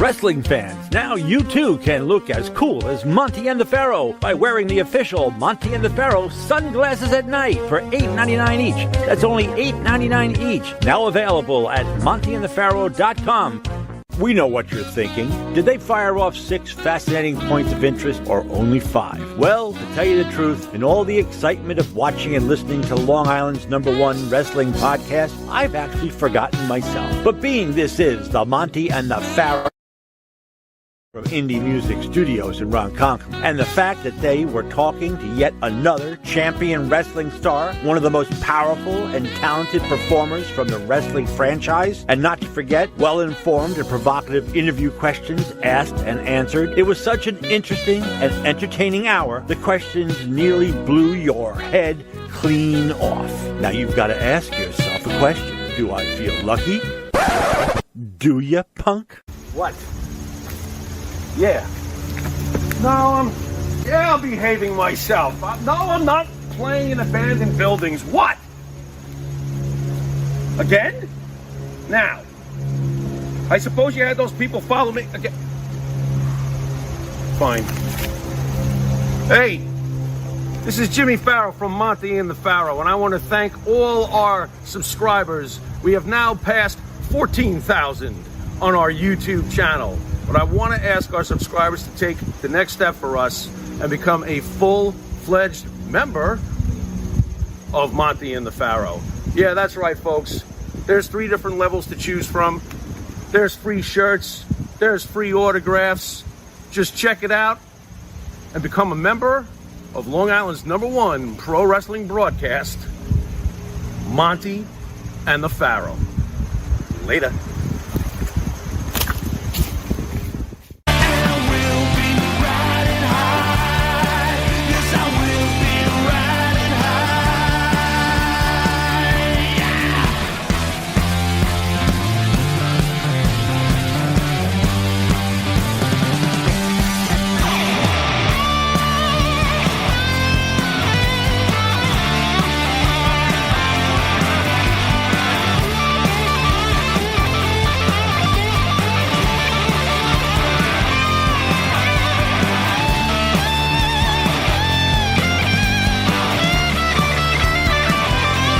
Wrestling fans, now you too can look as cool as Monty and the Pharaoh by wearing the official Monty and the Pharaoh sunglasses at night for $8.99 each. That's only $8.99 each. Now available at montyandthepharaoh.com. We know what you're thinking. Did they fire off 6 fascinating points of interest or only 5? Well, to tell you the truth, in all the excitement of watching and listening to Long Island's #1 wrestling podcast, I've actually forgotten myself. But being this is the Monty and the Pharaoh from Indie Music Studios in Ronkonkoma, and the fact that they were talking to yet another champion wrestling star, one of the most powerful and talented performers from the wrestling franchise, and not to forget, well-informed and provocative interview questions asked and answered. It was such an interesting and entertaining hour, the questions nearly blew your head clean off. Now you've got to ask yourself a question. Do I feel lucky? Do ya, punk? What? Yeah. No, I'm behaving myself. No, I'm not playing in abandoned buildings. What? Again? Now, I suppose you had those people follow me again. Fine. Hey, this is Jimmy Pharaoh from Monty and the Pharaoh, and I want to thank all our subscribers. We have now passed 14,000 on our YouTube channel. But I want to ask our subscribers to take the next step for us and become a full-fledged member of Monty and the Pharaoh. Yeah, that's right, folks. There's 3 different levels to choose from. There's free shirts. There's free autographs. Just check it out and become a member of Long Island's #1 pro wrestling broadcast, Monty and the Pharaoh. Later.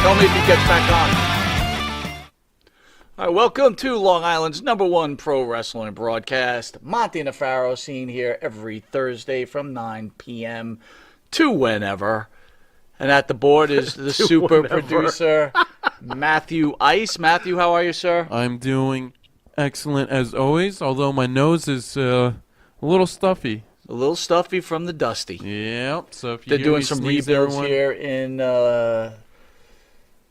Tell me if he gets back on. All right, welcome to Long Island's #1 pro wrestling broadcast. Monty and the Pharaoh, seen here every Thursday from 9 p.m. to whenever. And at the board is the super producer, Matthew Ice. Matthew, how are you, sir? I'm doing excellent as always, although my nose is a little stuffy. A little stuffy from the Dusty. Yep. So if you They're hear doing me some sneeze, rebuilds everyone, here in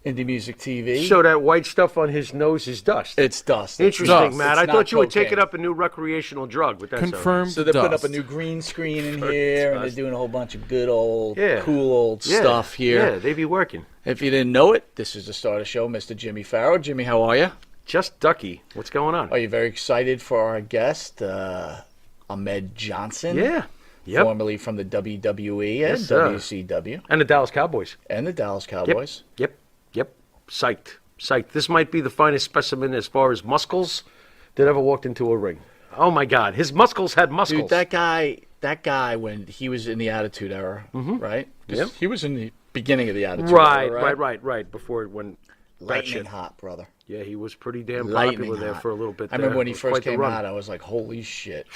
Indie Music TV. So that white stuff on his nose is dust. It's dust. Interesting, dust. Matt. It's I not thought you were cocaine. taking up a new recreational drug with that. confirmed So they're putting up dust. a new green screen in For here, and they're dust. doing a whole bunch of good old, Yeah. cool old Yeah. stuff here. Yeah, they be working. If you didn't know it, this is the start of the show, Mr. Jimmy Pharaoh. Jimmy, how are you? Just ducky. What's going on? Are you very excited for our guest, Ahmed Johnson? Yeah. Yep. Formerly from the WWE and Yes, sir. WCW And the Dallas Cowboys. and the Dallas Cowboys. Yep. Psyched. This might be the finest specimen as far as muscles that ever walked into a ring. Oh my God, his muscles had muscles. Dude, that guy, when he was in the Attitude Era, right? 'Cause Yep. he was in the beginning of the Attitude Era, right. Before it went Lightning batshit. hot, brother. Yeah, he was pretty damn Lightning popular there hot. for a little bit. I remember there. when he It was first quite the came run. out, I was like, holy shit.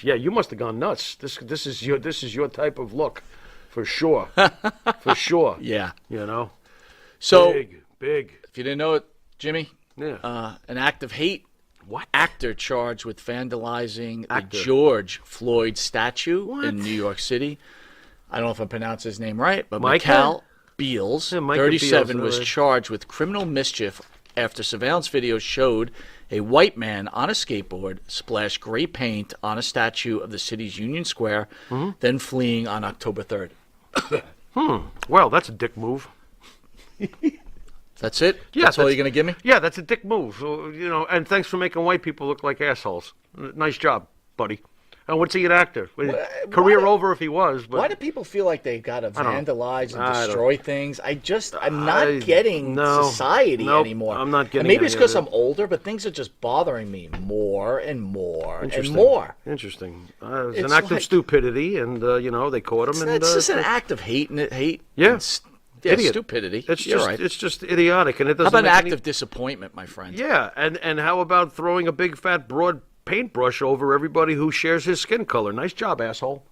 Yeah, you must have gone nuts. This is your type of look, for sure, for sure. Yeah. You know, So, big. if you didn't know it, Jimmy, Yeah. an act of hate. What? Actor charged with vandalizing Actor. the George Floyd statue What? in New York City. I don't know if I pronounced his name right, but Micah? Mikal Beals, Yeah, Micah 37, Beals, was all right. charged with criminal mischief after surveillance video showed a white man on a skateboard splash gray paint on a statue of the city's Union Square, then fleeing on October 3rd. Well, that's a dick move. That's it? Yeah, that's all that's- you're going to give me? Yeah, that's a dick move. So, and thanks for making white people look like assholes. Nice job, buddy. Oh, what's he an actor? Career over if he was. But Why do people feel like they got to vandalize and destroy things? I'm not getting society anymore. I'm not getting. And maybe it's because I'm older, but things are just bothering me more and more and more. Interesting. It's an act of stupidity, and they caught him. It's just an act of hate. Yeah. Idiot. Stupidity. It's just idiotic, and it doesn't. How about an act of disappointment, my friend? Yeah, and how about throwing a big fat broad paintbrush over everybody who shares his skin color? Nice job, asshole.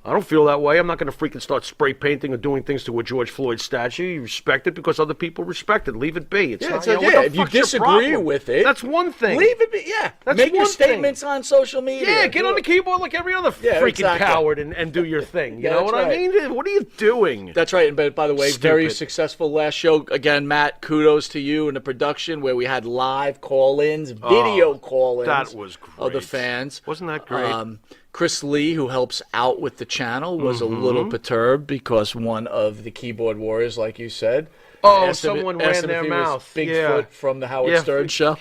I don't feel that way. I'm not going to freaking start spray painting or doing things to a George Floyd statue. You respect it because other people respect it. Leave it be. It's not, if you disagree with it, that's one thing. Leave it be. Yeah, make your statements on social media. Yeah, get on the keyboard like every other freaking coward and do your thing. You know what I mean? What are you doing? That's right. And by the way, very successful last show. Again, Matt, kudos to you and the production where we had live call-ins, video call-ins. That was great. Of the fans. Wasn't that great? Chris Lee, who helps out with the channel, was a little perturbed because one of the keyboard warriors, like you said, someone ran their mouth. Bigfoot from the Howard Stern show.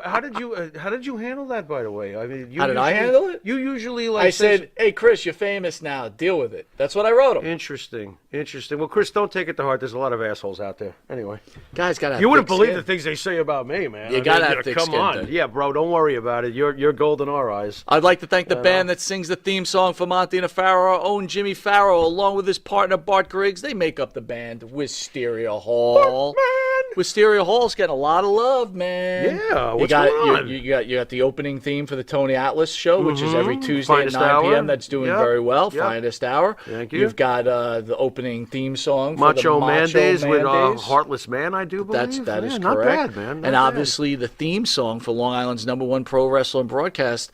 How did you handle that? By the way, I mean, how did I handle it? You usually I said, "Hey, Chris, you're famous now. Deal with it." That's what I wrote him. Interesting. Well, Chris, don't take it to heart. There's a lot of assholes out there. Anyway, guys, gotta. You wouldn't believe the things they say about me, man. You gotta have thick skin. Come on, yeah, bro. Don't worry about it. You're gold in our eyes. I'd like to thank the band that sings the theme song for Monty and the Pharaoh, our own Jimmy Farrow, along with his partner Bart Griggs. They make up the band. Wisteria Hall. Wisteria Hall's getting a lot of love, man. Yeah, what's going on? You got the opening theme for the Tony Atlas show, which is every Tuesday at 9 p.m. That's doing very well. Finest Hour. Thank you. You've got the opening theme song for Macho the Man Days with Days. Heartless Man, I do believe. That is correct. Not bad, man. And obviously the theme song for Long Island's #1 pro wrestling broadcast,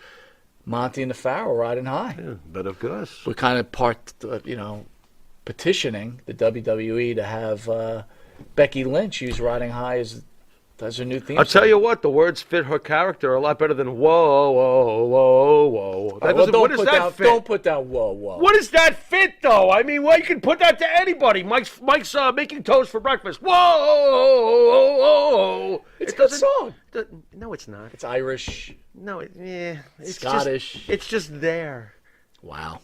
Monty and the Pharaoh, Riding High. Yeah, but of course. We're kind of petitioning the WWE to have Becky Lynch use Riding High as her new theme song. I'll tell you what, the words fit her character a lot better than whoa, whoa, whoa, whoa. Don't put down whoa, whoa. What does that fit, though? I mean, you can put that to anybody. Mike's making toast for breakfast. Whoa, whoa, whoa. It's a good song. No, it's not. It's Irish. No, it's Scottish. It's just there. Wow.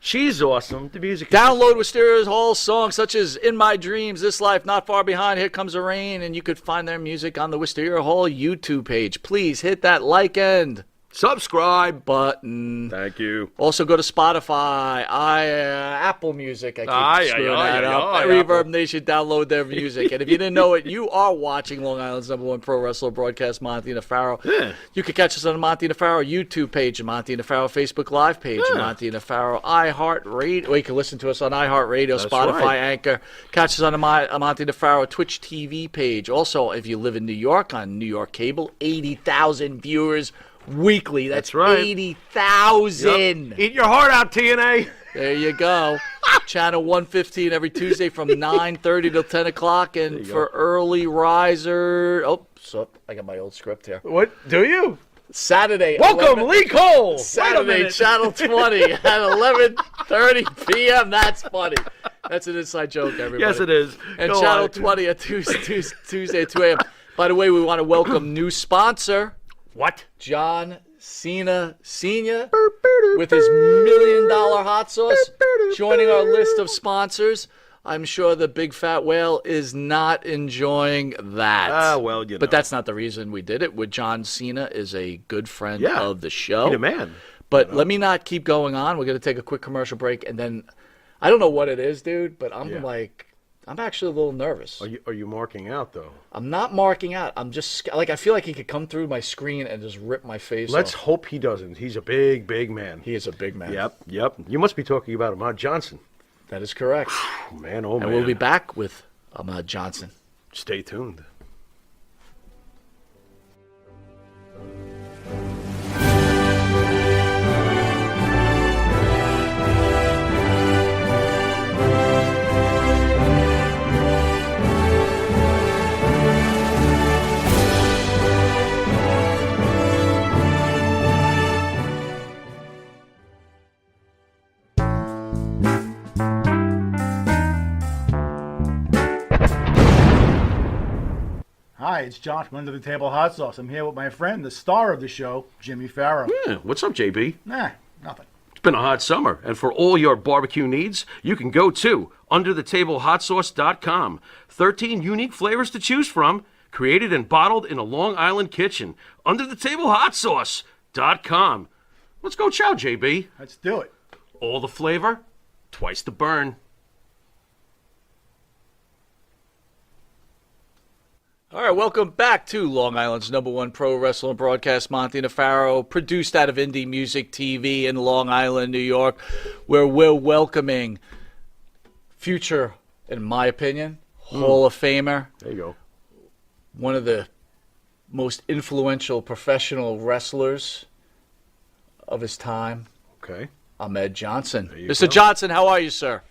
She's awesome. The music. Download Wisteria Hall's songs such as In My Dreams, This Life, Not Far Behind, Here Comes the Rain, and you could find their music on the Wisteria Hall YouTube page. Please hit that like and subscribe button. Thank you. Also go to Spotify, Apple Music. I keep screwing that up. Reverb Nation, download their music. And if you didn't know it, you are watching Long Island's #1 pro wrestler broadcast, Monty and the Pharaoh. Yeah. You can catch us on the Monty and the Pharaoh YouTube page, Monty and the Pharaoh Facebook Live page, Monty and the Pharaoh iHeartRadio. Or you can listen to us on iHeartRadio, Spotify, Anchor. Catch us on the Monty and the Pharaoh Twitch TV page. Also, if you live in New York, on New York Cable, 80,000 viewers weekly. That's right. 80,000. Yep. Eat your heart out, TNA. There you go. Channel 115 every Tuesday from 9:30 till 10 o'clock. And for early riser... I got my old script here. What? Do you? Saturday. Welcome, Lee Cole. Saturday, Channel 20 at 11:30 p.m. That's funny. That's an inside joke, everybody. Yes, it is. And Channel 20 at Tuesday at 2 a.m. By the way, we want to welcome new sponsor. What? John Cena Sr. with his $1 million hot sauce joining our list of sponsors. I'm sure the big fat whale is not enjoying that. But that's not the reason we did it. John Cena is a good friend of the show. He's a man. But let me not keep going on. We're going to take a quick commercial break, and then I don't know what it is, dude, but I'm actually a little nervous. Are you marking out, though? I'm not marking out. I'm just, I feel like he could come through my screen and just rip my face Let's off. hope he doesn't. He's a big, big man. He is a big man. Yep. You must be talking about Ahmed Johnson. That is correct. Man, and we'll be back with Ahmed Johnson. Stay tuned. Hi, it's John from Under the Table Hot Sauce. I'm here with my friend, the star of the show, Jimmy Farrow. Yeah, what's up, JB? Nah, nothing. It's been a hot summer, and for all your barbecue needs, you can go to underthetablehotsauce.com. 13 unique flavors to choose from, created and bottled in a Long Island kitchen. Underthetablehotsauce.com. Let's go chow, JB. Let's do it. All the flavor, twice the burn. All right, welcome back to Long Island's #1 pro wrestling broadcast. Monty Nefaro, produced out of Indie Music TV in Long Island, New York, where we're welcoming future, in my opinion, Hall of Famer. There you go. One of the most influential professional wrestlers of his time. Okay. Ahmed Johnson. Mr. Johnson, how are you, sir?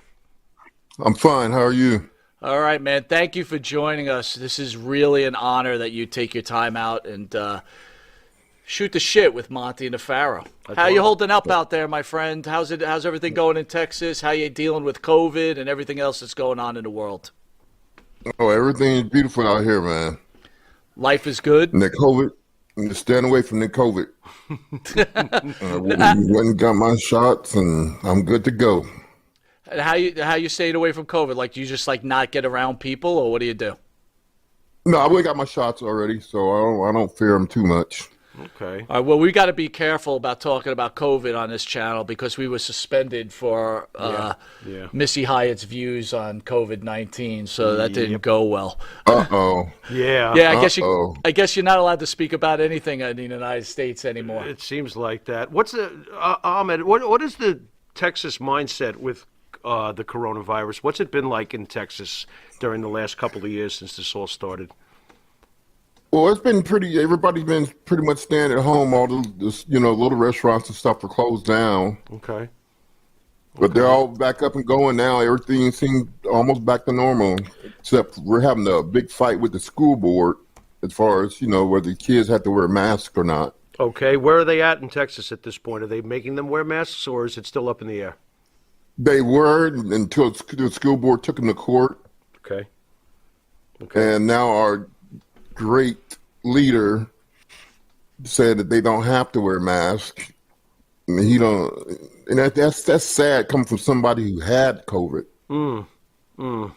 I'm fine. How are you? All right, man. Thank you for joining us. This is really an honor that you take your time out and shoot the shit with Monty Nefaro. How you holding up out there, my friend? How's everything going in Texas? How you dealing with COVID and everything else that's going on in the world? Oh, everything is beautiful out here, man. Life is good. And the COVID, stand away from the COVID. Went and got my shots, and I'm good to go. And how you staying away from COVID? Like, do you just not get around people, or what do you do? No, I already got my shots already, so I don't fear them too much. Okay. All right, well, we got to be careful about talking about COVID on this channel because we were suspended for Missy Hyatt's views on COVID-19, so that didn't go well. Uh-oh. Yeah. Yeah, I guess you're not allowed to speak about anything in the United States anymore. It seems like that. What's Ahmed? What is the Texas mindset with the coronavirus? What's it been like in Texas during the last couple of years since this all started? Well, it's been everybody's been pretty much staying at home. All the little restaurants and stuff are closed down. Okay. But they're all back up and going now. Everything seems almost back to normal, except we're having a big fight with the school board as far as, whether the kids have to wear masks or not. Okay. Where are they at in Texas at this point? Are they making them wear masks, or is it still up in the air? They were until the school board took them to court. Okay. And now our great leader said that they don't have to wear masks. And that's sad coming from somebody who had COVID. Well,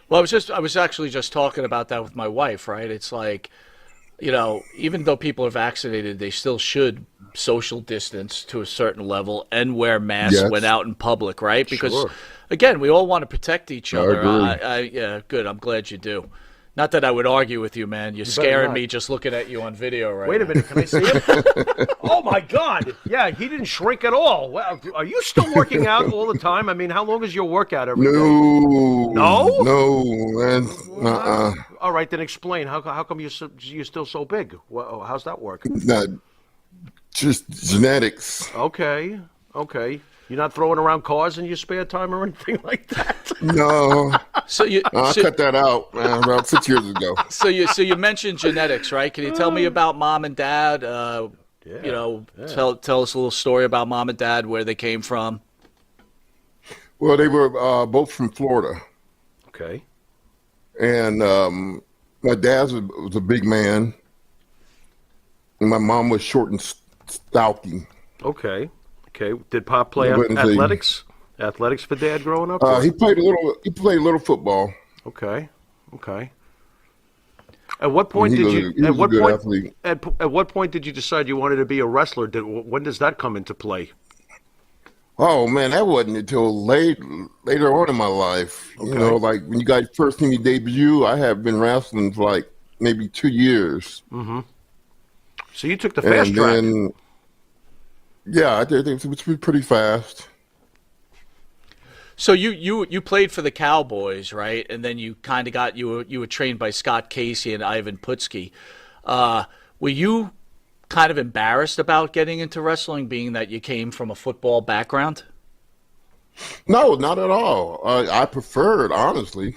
I was actually just talking about that with my wife, right? It's like, even though people are vaccinated, they still should social distance to a certain level and wear masks when out in public, right? Because, again, we all want to protect each other. Yeah, good. I'm glad you do. Not that I would argue with you, man. You're scaring me just looking at you on video right now. Wait a minute. Can I see him? Oh, my God. Yeah, he didn't shrink at all. Well, are you still working out all the time? I mean, how long is your workout every day? No, man. All right, then explain. How come you're still so big? Well, how's that work? Just genetics. Okay. You're not throwing around cars in your spare time or anything like that? No. I cut that out about 6 years ago. So you mentioned genetics, right? Can you tell me about mom and dad? Tell us a little story about mom and dad, where they came from. Well, they were both from Florida. Okay. And my dad was a big man. And my mom was short and stocky. Okay. Did Pop play athletics? Athletics for Dad growing up? He played a little football. Okay. At what point At what point did you decide you wanted to be a wrestler? When does that come into play? Oh man, that wasn't until later on in my life. Okay. Like when you guys first seen me debut, I have been wrestling for like maybe 2 years. Mm-hmm. So you took the fast track. Yeah, I did. It was pretty fast. So you played for the Cowboys, right? And then you kind of you were trained by Scott Casey and Ivan Putski. Were you kind of embarrassed about getting into wrestling, being that you came from a football background? No, not at all. I prefer it, honestly.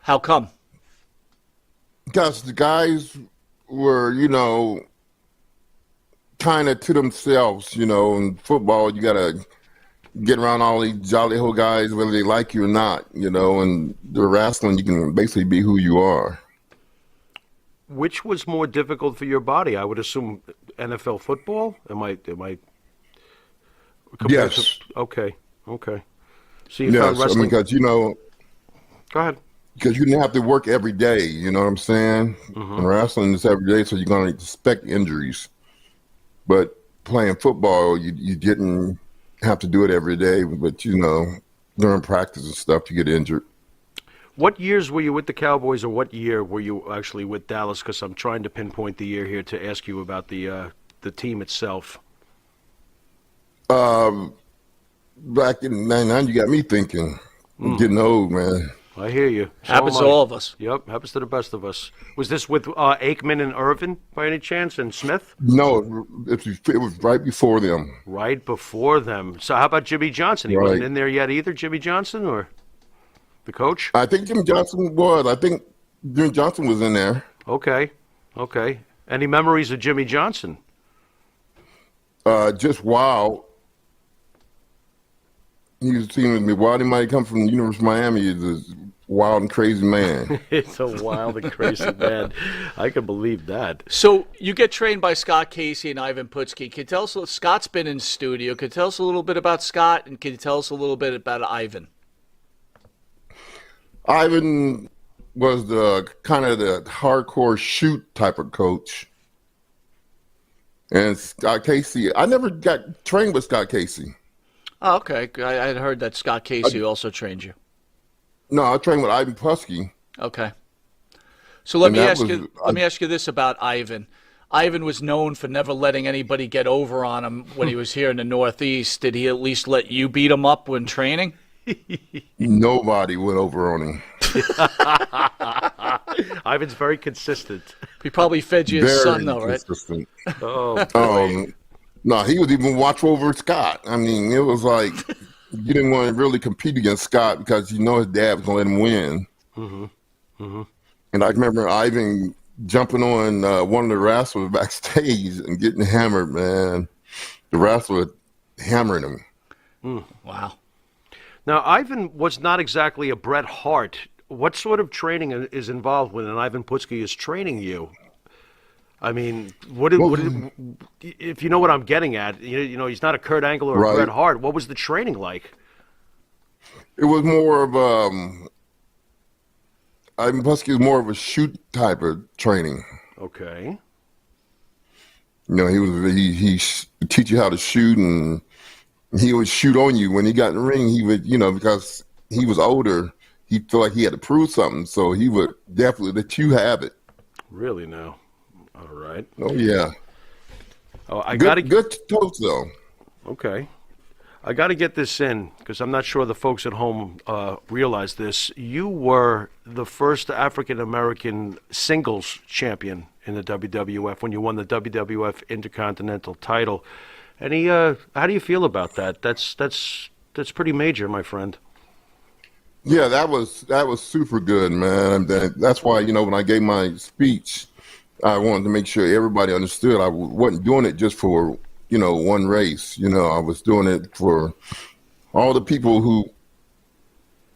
How come? Because the guys were, kind of to themselves, in football, you got to get around all these jolly old guys, whether they like you or not, and the wrestling, you can basically be who you are. which was more difficult for your body? I would assume NFL football. Am I? Yes. Okay. So you Yes, found wrestling. because Go ahead. because you didn't have to work every day. You know what I'm saying? And wrestling is every day, so you're going to expect injuries. But playing football, you didn't have to do it every day. But during practice and stuff, you get injured. What years were you with the Cowboys, or what year were you actually with Dallas? Because I'm trying to pinpoint the year here to ask you about the team itself. Back in '99, you got me thinking. I'm getting old, man. I hear you. So Happens am to I. all of us. Yep, happens to the best of us. Was this with Aikman and Irvin by any chance, and Smith? No, it was right before them. Right before them. So how about Jimmy Johnson? He wasn't in there yet either, Jimmy Johnson, or the coach? I think Jim Johnson was. I think Jim Johnson was in there. Okay. Any memories of Jimmy Johnson? Just wild. He was teaming with me. Wild, he might come from the University of Miami. He's a wild and crazy man. It's a wild and crazy man. I can believe that. So you get trained by Scott Casey and Ivan Putski. Can you tell us? Scott's been in studio. Can you tell us a little bit about Scott, and can you tell us a little bit about Ivan? Ivan was the kind of the hardcore shoot type of coach. And Scott Casey, I never got trained with Scott Casey. Oh, okay. I had heard that Scott Casey also trained you. No, I trained with Ivan Putski. Okay. So let And me that ask was- you. Let me ask you this about Ivan. Ivan was known for never letting anybody get over on him when he was here in the Northeast. Did he at least let you beat him up when training? Nobody went over on him. Ivan's very consistent. He probably fed you his Very son, though, right? consistent. Oh, No, he would even watch over Scott. I mean, it was like you didn't want to really compete against Scott because his dad was going to let him win. And I remember Ivan jumping on one of the wrestlers backstage and getting hammered, man. The wrestler hammering him. Wow. Now, Ivan was not exactly a Bret Hart. What sort of training is involved when an Ivan Putski is training you? I mean, if you know what I'm getting at, he's not a Kurt Angle or a Right. Bret Hart. What was the training like? It was more of Ivan Putski was more of a shoot type of training. Okay. He teach you how to shoot, and he would shoot on you when he got in the ring. He would, because he was older, he felt like he had to prove something, so he would definitely let you have it. Really now? All right. Oh yeah. Oh, I got to good toast though. Okay. I got to get this in because I'm not sure the folks at home realize this. You were the first African-American singles champion in the WWF when you won the WWF Intercontinental title. How do you feel about that? That's pretty major, my friend. Yeah, that was super good, man. That's why when I gave my speech, I wanted to make sure everybody understood I wasn't doing it just for one race. I was doing it for all the people who,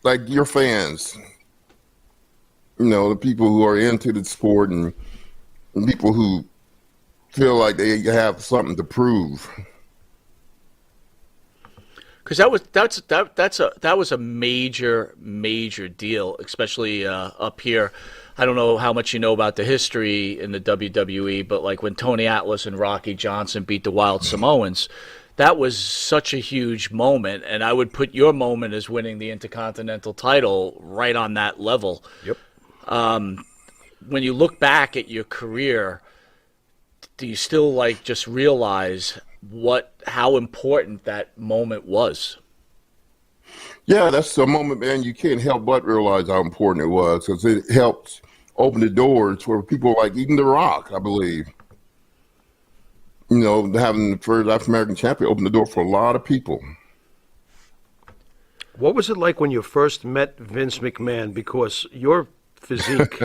like your fans, the people who are into the sport and people who feel like they have something to prove. Because that was a major deal, especially up here. I don't know how much you know about the history in the WWE, but like when Tony Atlas and Rocky Johnson beat the Wild Samoans, that was such a huge moment, and I would put your moment as winning the Intercontinental title right on that level. Yep. When you look back at your career, do you still just realize how important that moment was? Yeah, that's a moment, man. You can't help but realize how important it was because it helped open the doors for people like even The Rock, I believe. Having the first African American champion opened the door for a lot of people. What was it like when you first met Vince McMahon? Because your physique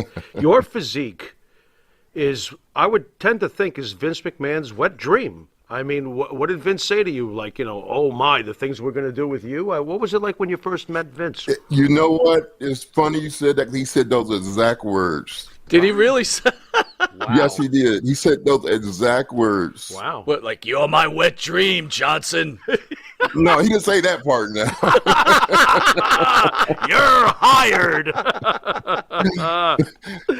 is, I would tend to think, is Vince McMahon's wet dream. I mean, what did Vince say to you? Oh my, the things we're going to do with you? What was it like when you first met Vince? You know what? It's funny you said that. He said those exact words. Did he really say? Yes, he did. He said those exact words. Wow. What, like, you're my wet dream, Johnson? No, he didn't say that part now. You're hired.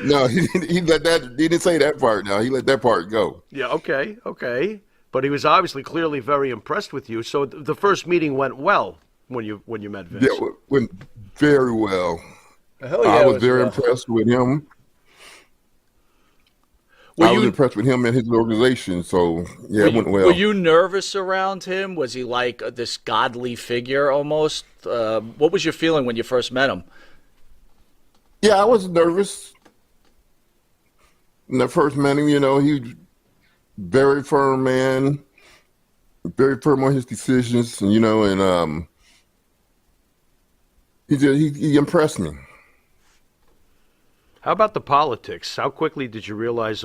No, he let that. He didn't say that part. Now he let that part go. Yeah, okay. But he was obviously clearly very impressed with you. So the first meeting went well when you met Vince. Yeah, went very well. Hell yeah, I it was very well. impressed with him. Were I was you- impressed with him and his organization. So yeah, it went well. Were you nervous around him? Was he like this godly figure almost? What was your feeling when you first met him? Yeah, I was nervous. When I first met him, he was very firm man, very firm on his decisions, and he impressed me. How about the politics? How quickly did you realize,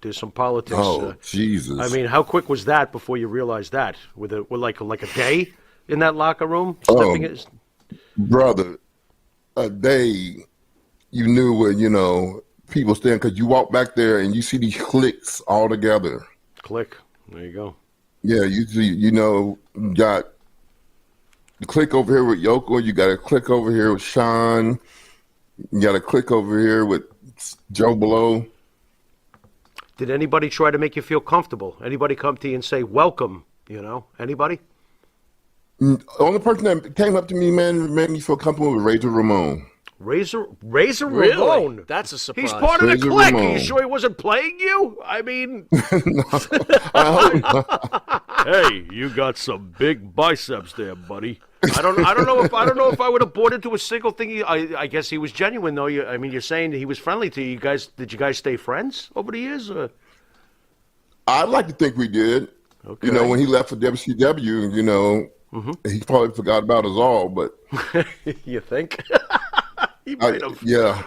there's some politics? Oh, Jesus. I mean, how quick was that before you realized that? With like a day in that locker room? Oh. Stepping Brother, a day you knew where, people stand, because you walk back there and you see these cliques all together. Click. There you go. Yeah, you see, you got the click over here with Yoko, you got a click over here with Sean, you got a click over here with Joe Blow. Did anybody try to make you feel comfortable? Anybody come to you and say, welcome, Anybody? The only person that came up to me, man, made me feel comfortable with Razor Ramon. Razor Really? Ramon? That's a surprise. He's part of the Razor clique. Are Ramon. you sure he wasn't playing you? I mean, hey, you got some big biceps there, buddy. I don't know if I would have bought into a single thing. I guess he was genuine though. You're saying he was friendly to you. You guys, did you guys stay friends over the years? Or? I'd like to think we did. Okay. When he left for WCW, he probably forgot about us all, but You think? He might have. yeah,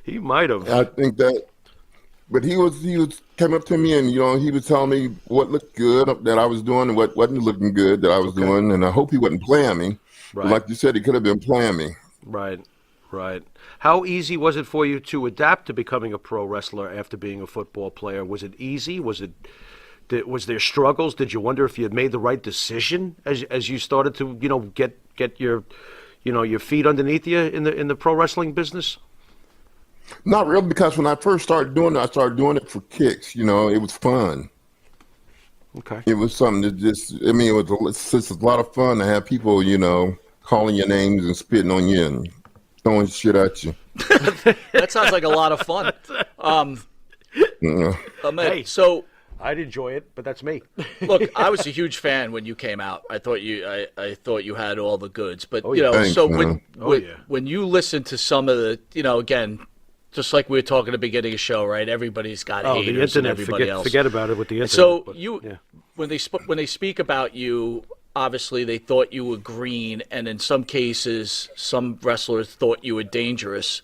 He might have. I think that. But he came up to me and he was telling me what looked good that I was doing and what wasn't looking good that I was doing, and I hope he wasn't playing me. Right. But like you said, he could have been playing me. Right. How easy was it for you to adapt to becoming a pro wrestler after being a football player? Was it easy? Was there struggles? Did you wonder if you had made the right decision as you started to get your your feet underneath you in the pro wrestling business? Not really, because when I first started doing it, I started doing it for kicks. It was fun. Okay. It was something that it's just a lot of fun to have people, calling your names and spitting on you and throwing shit at you. That sounds like a lot of fun. Hey. So I'd enjoy it, but that's me. look, I was a huge fan when you came out. I thought you had all the goods. But Thanks, so man. when you listen to some of the again, just like we were talking at the beginning of the show, right? Everybody's got Oh, the haters and internet. everybody else. Forget about it with the internet. So but, yeah. when they speak about you, obviously they thought you were green, and in some cases, some wrestlers thought you were dangerous.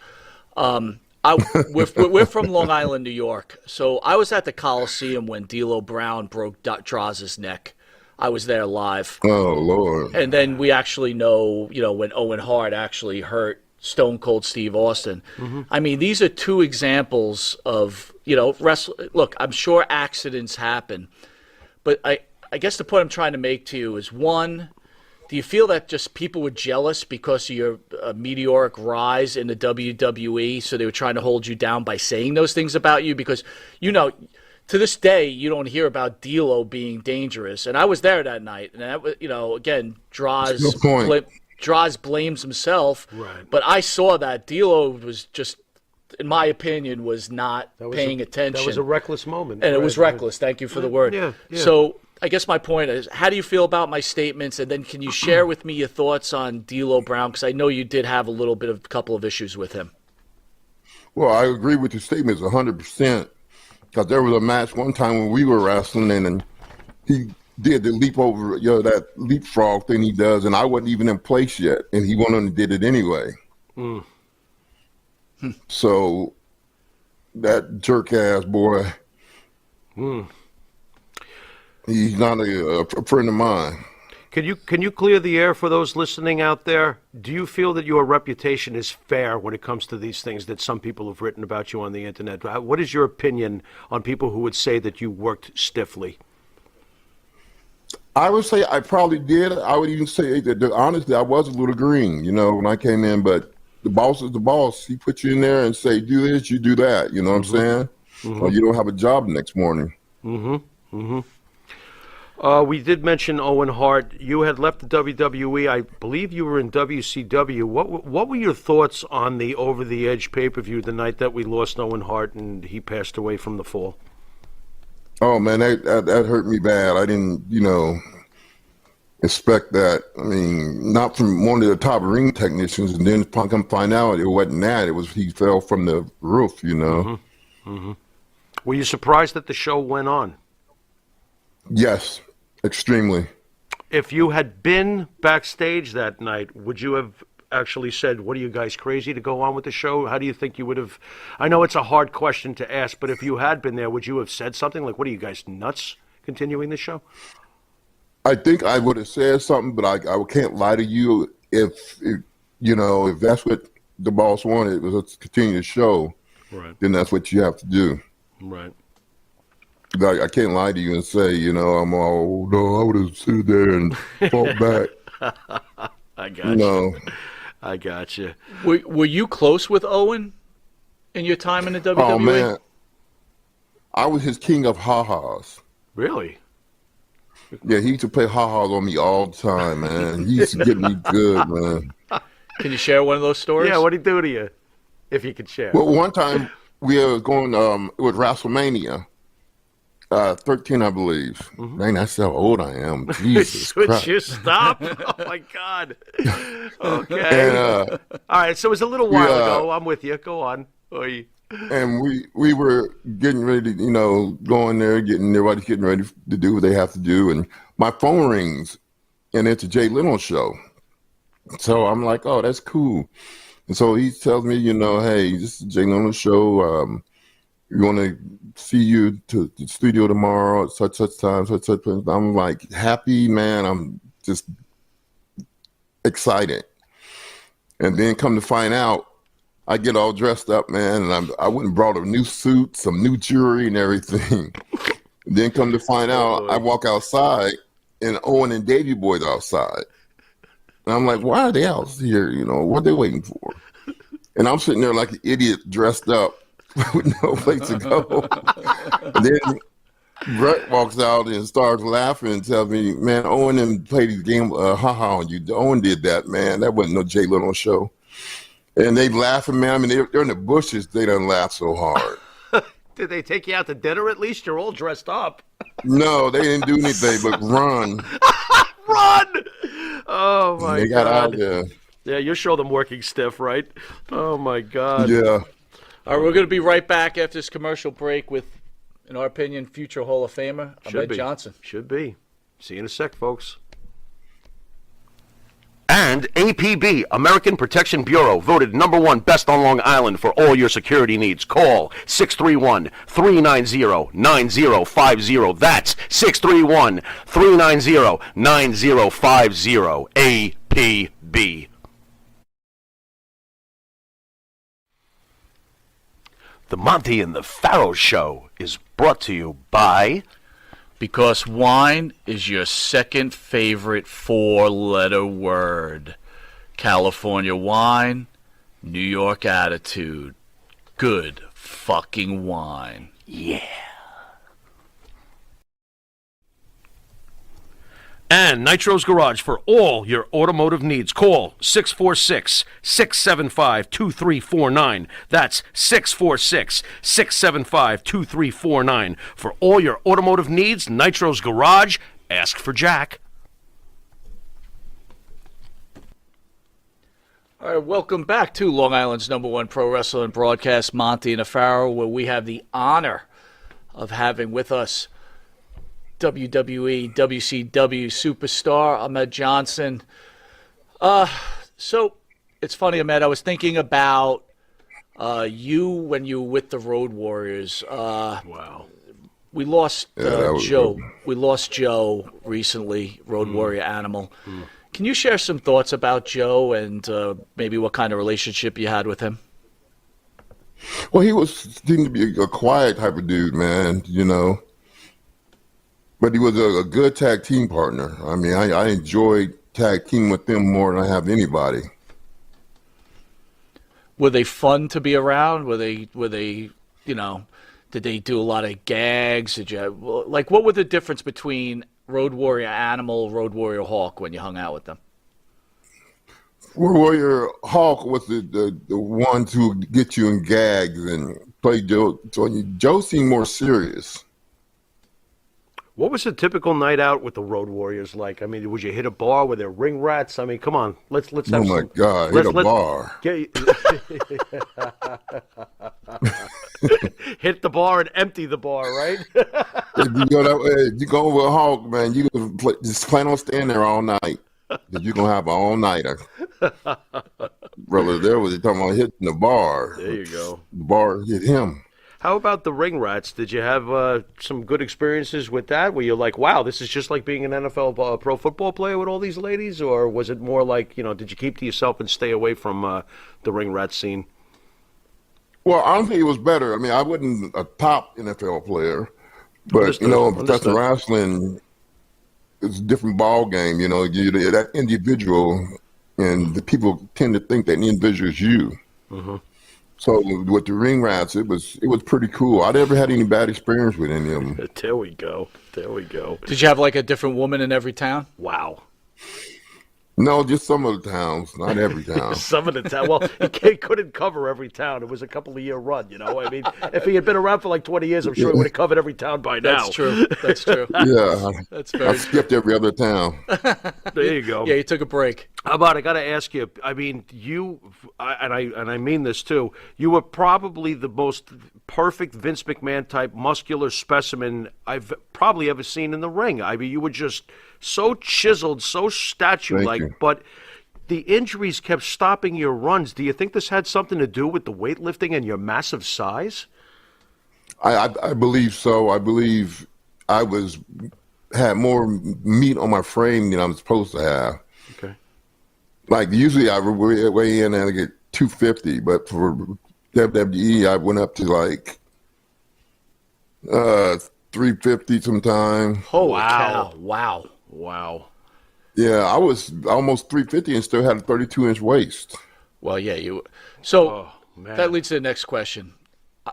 We're from Long Island, New York, so I was at the Coliseum when D'Lo Brown broke Draz's neck. I was there live. Oh Lord! And then we actually know, when Owen Hart actually hurt Stone Cold Steve Austin. Mm-hmm. I mean, these are two examples of, look, I'm sure accidents happen, but I guess the point I'm trying to make to you is, one, do you feel that just people were jealous because of your meteoric rise in the WWE, so they were trying to hold you down by saying those things about you? Because, to this day, you don't hear about D'Lo being dangerous. And I was there that night. And, that was, again, Droz blames himself. Right. But I saw that D'Lo was just, in my opinion, was not paying attention. That was a reckless moment. And it was reckless. Thank you for the word. Yeah. So I guess my point is, how do you feel about my statements? And then can you share with me your thoughts on D'Lo Brown? Because I know you did have a couple of issues with him. Well, I agree with your statements 100%. Because there was a match one time when we were wrestling, and he did the leap over, that leapfrog thing he does, and I wasn't even in place yet, and he went on and did it anyway. Mm. So that jerk ass boy, he's not a friend of mine. Can you clear the air for those listening out there? Do you feel that your reputation is fair when it comes to these things that some people have written about you on the internet? What is your opinion on people who would say that you worked stiffly? I would say I probably did. I would even say that honestly, I was a little green, when I came in. But the boss is the boss. He put you in there and say, do this, you do that. You know what I'm saying? Or you don't have a job the next morning. We did mention Owen Hart. You had left the WWE. I believe you were in WCW. What were your thoughts on the Over the Edge pay-per-view the night that we lost Owen Hart and he passed away from the fall? Oh, man, that hurt me bad. I didn't, expect that. I mean, not from one of the top ring technicians, and then come find out it wasn't that. It was he fell from the roof, Were you surprised that the show went on? Yes, extremely. If you had been backstage that night, would you have actually said, what are you guys, crazy to go on with the show? How do you think you would have? I know it's a hard question to ask, but if you had been there, would you have said something like, what are you guys, nuts, continuing the show? I think I would have said something, but I can't lie to you. If that's what the boss wanted, was to continue the show, right, then that's what you have to do. Right. I can't lie to you and say, I'm all, no, I would have stood there and fought back. I got you. I got you. Were you close with Owen in your time in the WWE? Oh, man. I was his king of ha-has. Really? Yeah, he used to play ha-has on me all the time, man. He used to get me good, man. Can you share one of those stories? Yeah, what'd he do to you, if you could share? Well, one time we were going, it was WrestleMania. 13, I believe. Man, that's how old I am. Jesus Would Christ. you stop? Oh, my God. Okay. And, all right, so it was a little while ago. I'm with you. Go on. Oy. And we were getting ready to, go in there, everybody's getting ready to do what they have to do. And my phone rings, and it's a Jay Leno show. So I'm like, oh, that's cool. And so he tells me, hey, this is Jay Leno show. We want to see you to the studio tomorrow at such time, such. I'm like happy, man. I'm just excited. And then come to find out, I get all dressed up, man, and I went and brought a new suit, some new jewelry and everything. Then come to find out, I walk outside, and Owen and Davey Boy's outside. And I'm like, why are they out here? What are they waiting for? And I'm sitting there like an idiot dressed up with no place to go. And then Brett walks out and starts laughing and tells me, man, Owen didn't play the game, ha-ha on you. Owen did that, man. That wasn't no Jay Leno show. And they laughing, man. I mean, they're in the bushes. They done laugh so hard. Did they take you out to dinner at least? You're all dressed up. No, they didn't do anything but run. Run! Oh, my God. They got out there. Yeah, you show them working stiff, right? Oh, my God. Yeah. All right, we're going to be right back after this commercial break with, in our opinion, future Hall of Famer, Ahmed Johnson. Should be. See you in a sec, folks. And APB, American Protection Bureau, voted #1 best on Long Island for all your security needs. Call 631-390-9050. That's 631-390-9050. APB. The Monty and the Pharaoh Show is brought to you by... Because wine is your second favorite 4-letter word. California wine, New York attitude. Good fucking wine. Yeah. And Nitro's Garage for all your automotive needs. Call 646-675-2349. That's 646-675-2349. For all your automotive needs, Nitro's Garage. Ask for Jack. All right, welcome back to Long Island's #1 pro wrestling broadcast, Monty and the Pharaoh, where we have the honor of having with us WWE, WCW superstar Ahmed Johnson. So it's funny, Ahmed, I was thinking about you when you were with the Road Warriors. Wow. We lost Joe. Good. We lost Joe recently, Road Warrior Animal. Can you share some thoughts about Joe and maybe what kind of relationship you had with him? Well, he seemed to be a quiet type of dude, man, But he was a good tag team partner. I mean, I enjoyed tag team with them more than I have anybody. Were they fun to be around? Were they did they do a lot of gags? Did you what were the difference between Road Warrior Animal, Road Warrior Hawk when you hung out with them? Warrior Hawk was the one to get you in gags and play Joe. So Joe seemed more serious. What was a typical night out with the Road Warriors like? I mean, would you hit a bar? Were there ring rats? I mean, come on, let's have Oh my God, hit a bar. Hit the bar and empty the bar, right? If you go with Hawk, man, you just plan on staying there all night. You're gonna have an all-nighter. Brother, there was talking about hitting the bar. There you go. The bar hit him. How about the ring rats? Did you have some good experiences with that? Where you're like, wow, this is just like being an NFL pro football player with all these ladies? Or was it more like, did you keep to yourself and stay away from the ring rat scene? Well, honestly, it was better. I mean, I wasn't a top NFL player, but, Understood. professional wrestling is a different ball game. You're that individual, and the people tend to think that the individual is you. Mm-hmm. So with the ring rats, it was pretty cool. I never had any bad experience with any of them. There we go. Did you have like a different woman in every town? Wow. No, just some of the towns, not every town. Some of the town. Well, he couldn't cover every town. It was a couple of year run, I mean, if he had been around for like 20 years, I'm sure he would have covered every town by now. That's true. Yeah, that's I very. skipped every other town. There you go. Yeah, you took a break. How about, I got to ask you, I mean, I mean this too, you were probably the most perfect Vince McMahon type muscular specimen I've probably ever seen in the ring. I mean, you were just so chiseled, so statue-like, Thank you. but the injuries kept stopping your runs. Do you think this had something to do with the weightlifting and your massive size? I believe so. I believe I had more meat on my frame than I'm supposed to have. Okay. Like usually I weigh in and I get 250, but for WWE I went up to like 350 sometime. Holy cow. Wow. Yeah, I was almost 350 and still had a 32-inch waist. Well, yeah, you. So Oh, man. that leads to the next question.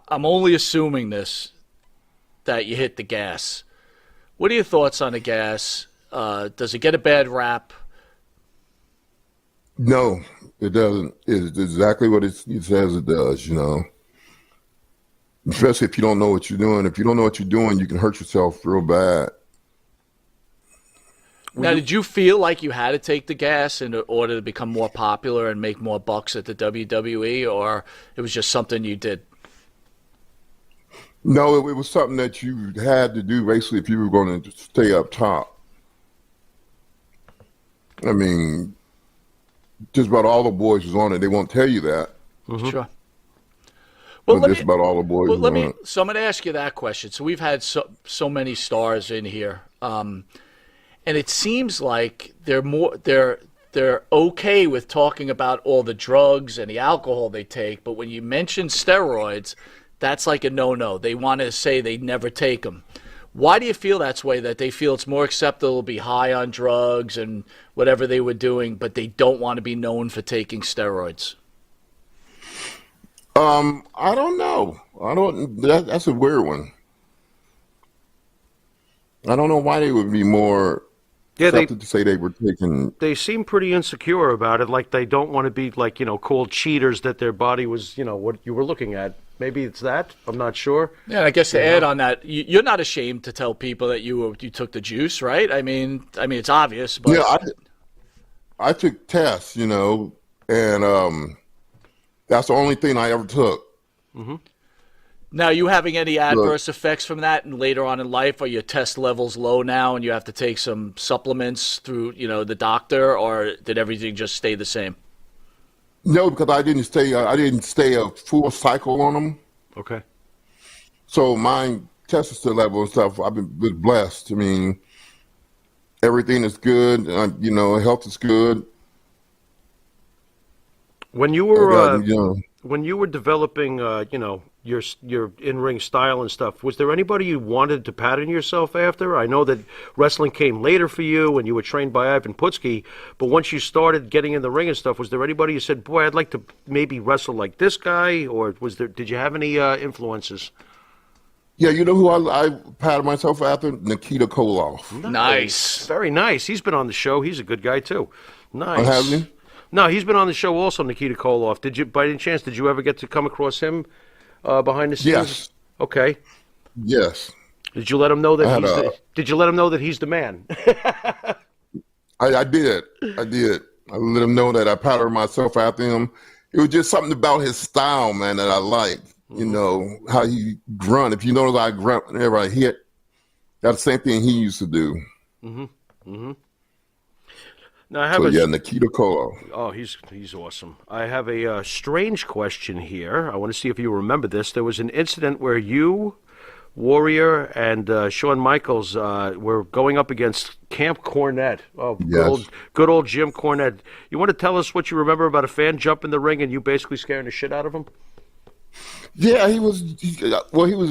I'm only assuming that you hit the gas. What are your thoughts on the gas? Does it get a bad rap? No, it doesn't. It's exactly what it says it does, Especially if you don't know what you're doing. If you don't know what you're doing, you can hurt yourself real bad. Now, did you feel like you had to take the gas in order to become more popular and make more bucks at the WWE, or it was just something you did? No, it was something that you had to do basically if you were going to stay up top. I mean, just about all the boys was on it. They won't tell you that. Mm-hmm. Sure. Well, just about all the boys was on it. So I'm going to ask you that question. So we've had so many stars in here, and it seems like they're okay with talking about all the drugs and the alcohol they take, but when you mention steroids, that's like a no-no. They want to say they never take them. Why do you feel that's way? That they feel it's more acceptable to be high on drugs and whatever they were doing, but they don't want to be known for taking steroids? I don't know. That's a weird one. I don't know why they would be more accepted to say they were taking. They seem pretty insecure about it, like they don't want to be like, called cheaters, that their body was, what you were looking at. Maybe it's that. I'm not sure. Yeah, I guess to add on that, you're not ashamed to tell people that you took the juice, right? I mean, it's obvious. But Yeah, I took tests, and that's the only thing I ever took. Mm-hmm. Now, you having any adverse effects from that, and later on in life, are your test levels low now, and you have to take some supplements through, the doctor, or did everything just stay the same? No, because I didn't stay a full cycle on them. Okay. So mine testosterone level and stuff, I've been blessed. I mean, everything is good. Health is good. When you were you know, when you were developing, your in-ring style and stuff, was there anybody you wanted to pattern yourself after? I know that wrestling came later for you, and you were trained by Ivan Putski. But once you started getting in the ring and stuff, was there anybody you said, "Boy, I'd like to maybe wrestle like this guy"? Or did you have any influences? yeah, you know who I patterned myself after? Nikita Koloff. Nice. Very nice. He's been on the show. He's a good guy too. Nice. Oh, has he? No, he's been on the show also, Nikita Koloff. Did you, by any chance, did you ever get to come across him behind the scenes? Yes. Okay. Yes. Did you let him know that Did you let him know that he's the man? I did. I let him know that I patterned myself after him. It was just something about his style, man, that I liked. You know, how he grunt. If you notice, I grunt whenever I hit. That's the same thing he used to do. Now I have Nikita Koloff. Oh, he's awesome. I have a strange question here. I want to see if you remember this. There was an incident where you, Warrior, and Shawn Michaels were going up against Camp Cornette. Oh, Yes. good old Jim Cornette. You want to tell us what you remember about a fan jumping the ring and you basically scaring the shit out of him? Yeah, he was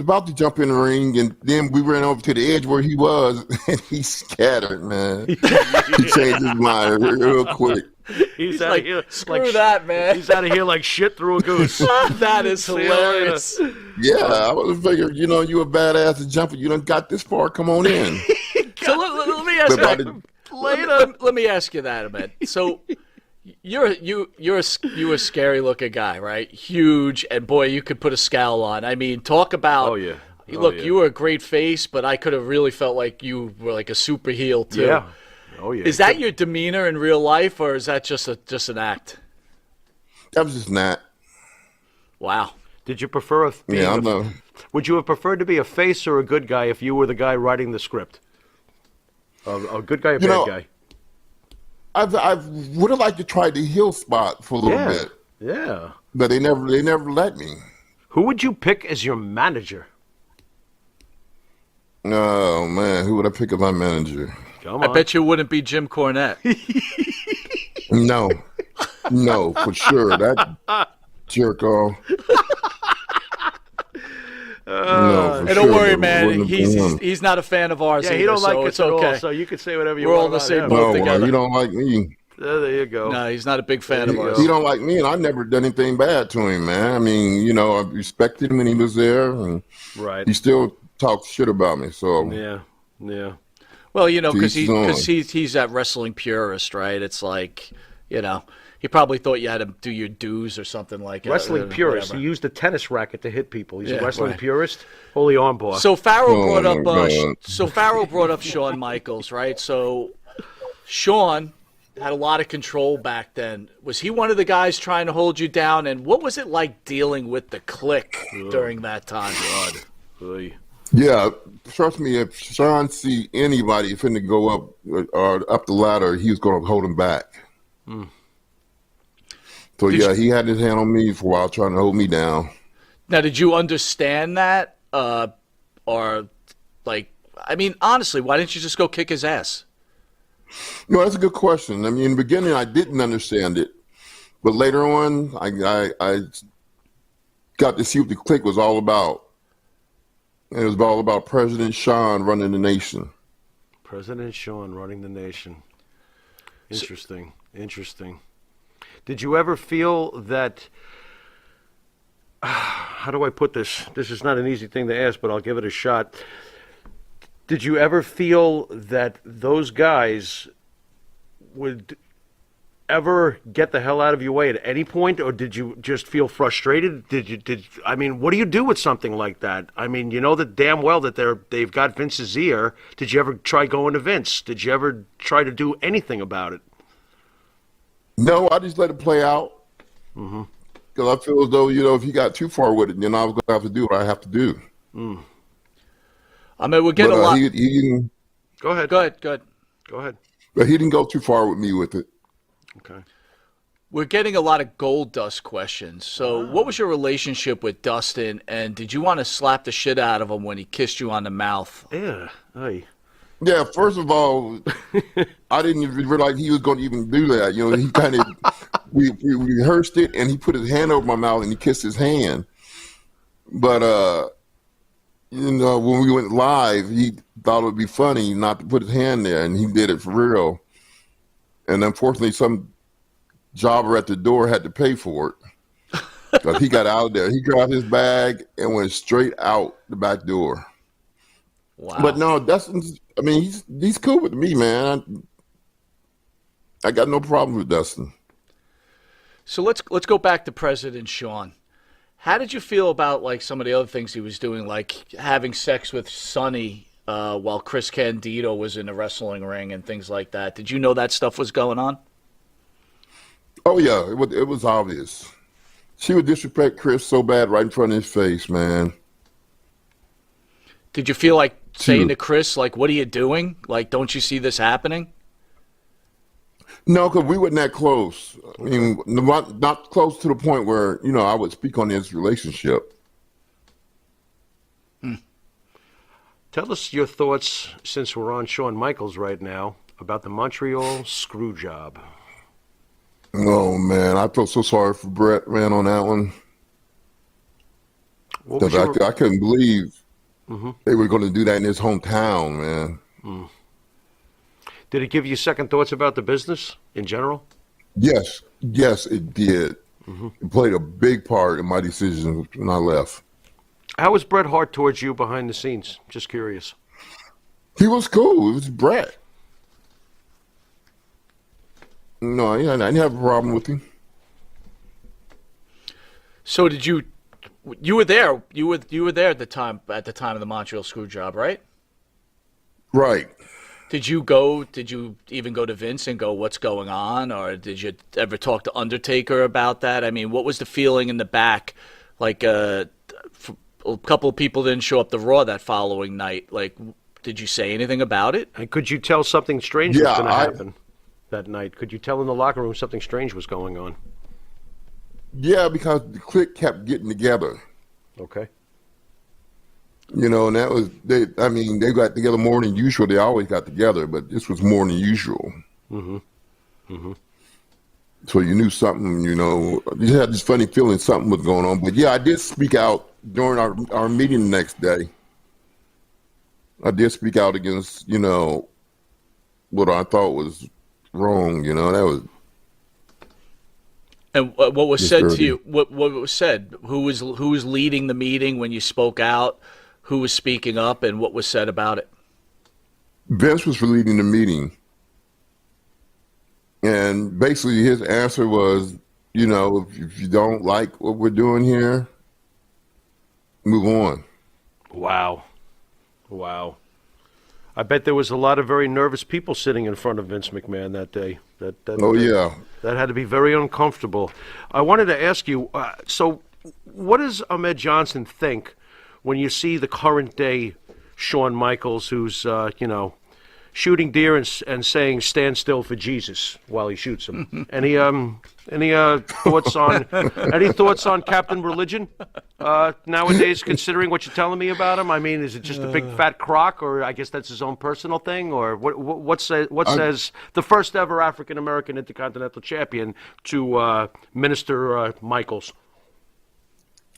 about to jump in the ring, and then we ran over to the edge where he was, and he scattered, man. He changed his mind real quick. He's out out of here. Screw that, man. He's out of here like shit through a goose. That is hilarious. Yeah, I was figuring, you a badass to jump, you done got this far, come on in. So let me ask But you. Let me ask you that, Ahmed. So you're a scary looking guy, right? Huge, and boy, you could put a scowl on. I mean, talk about. Oh yeah. Look, you were a great face, but I could have really felt like you were like a super heel too. Yeah. Oh yeah. Is that your demeanor in real life, or is that just an act? That was just not. Wow. Did you prefer Would you have preferred to be a face or a good guy if you were the guy writing the script? A good guy or bad guy? I would have liked to try the heel spot for a little bit. Yeah. But they never let me. Who would you pick as your manager? Oh man, who would I pick as my manager? Come on. I bet you wouldn't be Jim Cornette. No, for sure. That jerk off. And don't worry, man. He's not a fan of ours. Yeah, either, he don't like so us it's at okay. all. So you can say whatever you We're want. all in the about same him. boat. No, together. you don't like me. There you go. No, he's not a big fan of ours. He don't like me, and I never done anything bad to him, man. I mean, I respected him when he was there, and Right. he still talks shit about me. So Yeah. Well, because each his own. he's that wrestling purist, right? It's like, he probably thought you had to do your dues or something like Wrestling purist. whatever. He used a tennis racket to hit people. He's Yeah, a wrestling right. purist. Holy armbar. So Farrell Oh, brought up my God. Farrell brought up Shawn Michaels, right? So Shawn had a lot of control back then. Was he one of the guys trying to hold you down? And what was it like dealing with the clique during that time? Oy. yeah, trust me, if Sean see anybody finna go up or up the ladder, he was going to hold him back. So he had his hand on me for a while, trying to hold me down. Now, did you understand that? Or, honestly, why didn't you just go kick his ass? No, that's a good question. I mean, in the beginning, I didn't understand it, but later on, I got to see what the clique was all about. And it was all about President Sean running the nation. President Sean running the nation. Interesting. Did you ever feel that... How do I put this? This is not an easy thing to ask, but I'll give it a shot. Did you ever feel that those guys would ever get the hell out of your way at any point, or did you just feel frustrated? What do you do with something like that? I mean, you know that damn well that they've got Vince's ear. Did you ever try going to Vince? Did you ever try to do anything about it? No, I just let it play out. Because I feel as though, if he got too far with it, then I was going to have to do what I have to do. I mean, we're getting a lot. He didn't, Go ahead. Go ahead. Go ahead. but he didn't go too far with me with it. Okay. We're getting a lot of gold dust questions. So what was your relationship with Dustin, and did you want to slap the shit out of him when he kissed you on the mouth? Yeah. Hey. Yeah, first of all, I didn't even realize he was going to even do that. You know, he kind of, we rehearsed it, and he put his hand over my mouth, and he kissed his hand. But, you know, when we went live, he thought it would be funny not to put his hand there, and he did it for real. And unfortunately, some jobber at the door had to pay for it because he got out of there. He grabbed his bag and went straight out the back door. Wow. But no, Dustin's, I mean, he's cool with me, man. I got no problem with Dustin. So let's go back to President Sean. How did you feel about like some of the other things he was doing, like having sex with Sonny while Chris Candido was in the wrestling ring and things like that? Did you know that stuff was going on? Oh yeah, it was obvious. She would disrespect Chris so bad right in front of his face, man. Did you feel like saying to Chris, like, what are you doing? Like, don't you see this happening? No, because we weren't that close. I mean, not close to the point where, you know, I would speak on his relationship. Tell us your thoughts, since we're on Shawn Michaels right now, about the Montreal Screwjob. Oh, man, I felt so sorry for Brett, man, on that one. Because I couldn't believe they were going to do that in his hometown, man. Did it give you second thoughts about the business in general? Yes, it did. It played a big part in my decision when I left. How was Bret Hart towards you behind the scenes? Just curious. He was cool. It was Brett. No, I didn't have a problem with him. So did you were there? You were there at the time of the Montreal Screwjob, right? Right. Did you even go to Vince and go, what's going on? Or did you ever talk to Undertaker about that? I mean, what was the feeling in the back? Like, a couple of people didn't show up to Raw that following night. Like, did you say anything about it? And could you tell something strange was going to happen that night? Could you tell in the locker room something strange was going on? Yeah, because the clique kept getting together. Okay. You know, and that was, they got together more than usual. They always got together, but this was more than usual. So you knew something, you know, you had this funny feeling something was going on. But yeah, I did speak out during our meeting the next day. I did speak out against, you know, what I thought was wrong, you know, that was. And what was said to you? What was said? Who was leading the meeting when you spoke out? Who was speaking up, and what was said about it? Vince was leading the meeting, and basically his answer was, you know, if you don't like what we're doing here, move on. Wow. I bet there was a lot of very nervous people sitting in front of Vince McMahon that day. That had to be very uncomfortable. I wanted to ask you, so what does Ahmed Johnson think when you see the current day Shawn Michaels, who's, you know, shooting deer and saying "Stand still for Jesus" while he shoots him? Any thoughts on Captain Religion nowadays? Considering what you're telling me about him, I mean, is it just a big fat crock, or I guess that's his own personal thing, or what says the first ever African American Intercontinental Champion to Minister Michaels?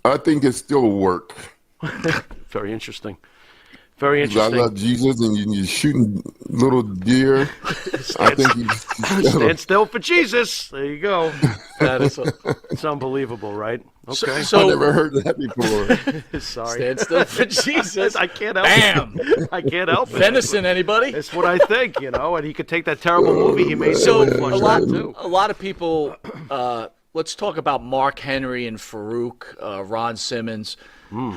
I think it's still a work. Very interesting. Very interesting. I love Jesus, and you're shooting little deer. I think stand still for Jesus. There you go. It's unbelievable, right? Okay. So, I never heard that before. Sorry. Stand still for Jesus. I can't help it. I can't help it. Venison, anybody? That's what I think, you know. And he could take that terrible movie he made. So a lot of people. Let's talk about Mark Henry and Farouk, Ron Simmons.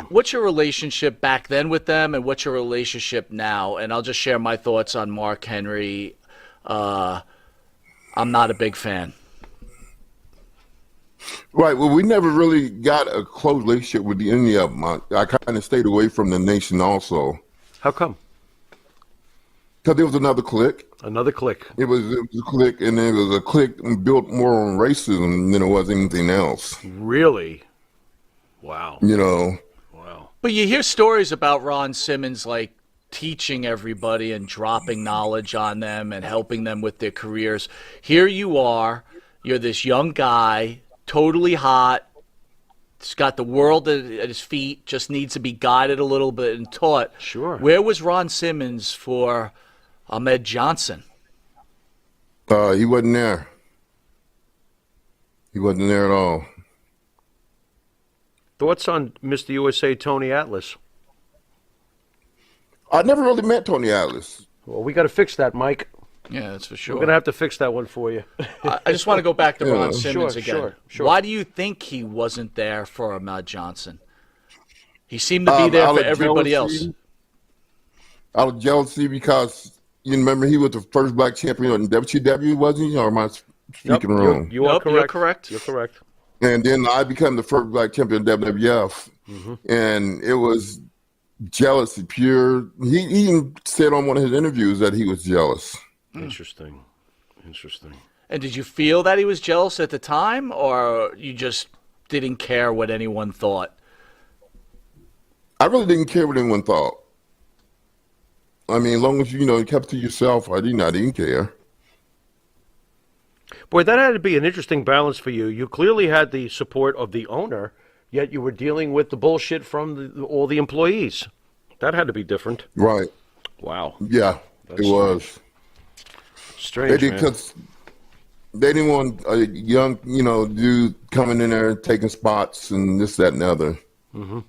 What's your relationship back then with them, and what's your relationship now? And I'll just share my thoughts on Mark Henry. I'm not a big fan. Right. Well, we never really got a close relationship with any of them. I kind of stayed away from the nation also. How come? Because there was another clique. Another clique. It was a clique, and it was a clique built more on racism than it was anything else. Really? Wow. Wow. But you hear stories about Ron Simmons, like, teaching everybody and dropping knowledge on them and helping them with their careers. Here you are. You're this young guy, totally hot. He's got the world at his feet, just needs to be guided a little bit and taught. Sure. Where was Ron Simmons for Ahmed Johnson? He wasn't there. He wasn't there at all. Thoughts on Mr. USA Tony Atlas? I never really met Tony Atlas. Well, we got to fix that, Mike. Yeah, that's for sure. We're going to have to fix that one for you. I just want to go back to Ron Simmons Sure, again. sure. Why do you think he wasn't there for Ahmed Johnson? He seemed to be there for everybody else. Out of jealousy, because you remember he was the first black champion in WCW, wasn't he? Or am I speaking wrong? You are correct. You're correct. You're correct. And then I became the first black champion in WWF. And it was jealousy pure. He even said on one of his interviews that he was jealous. Interesting. And did you feel that he was jealous at the time, or you just didn't care what anyone thought? I really didn't care what anyone thought. I mean, as long as you kept to yourself, I didn't care. Boy, that had to be an interesting balance for you. You clearly had the support of the owner, yet you were dealing with the bullshit from all the employees. That had to be different. Right. Wow. Yeah, it was. Strange, man. Because they didn't want a young, dude coming in there taking spots and this, that, and the other. And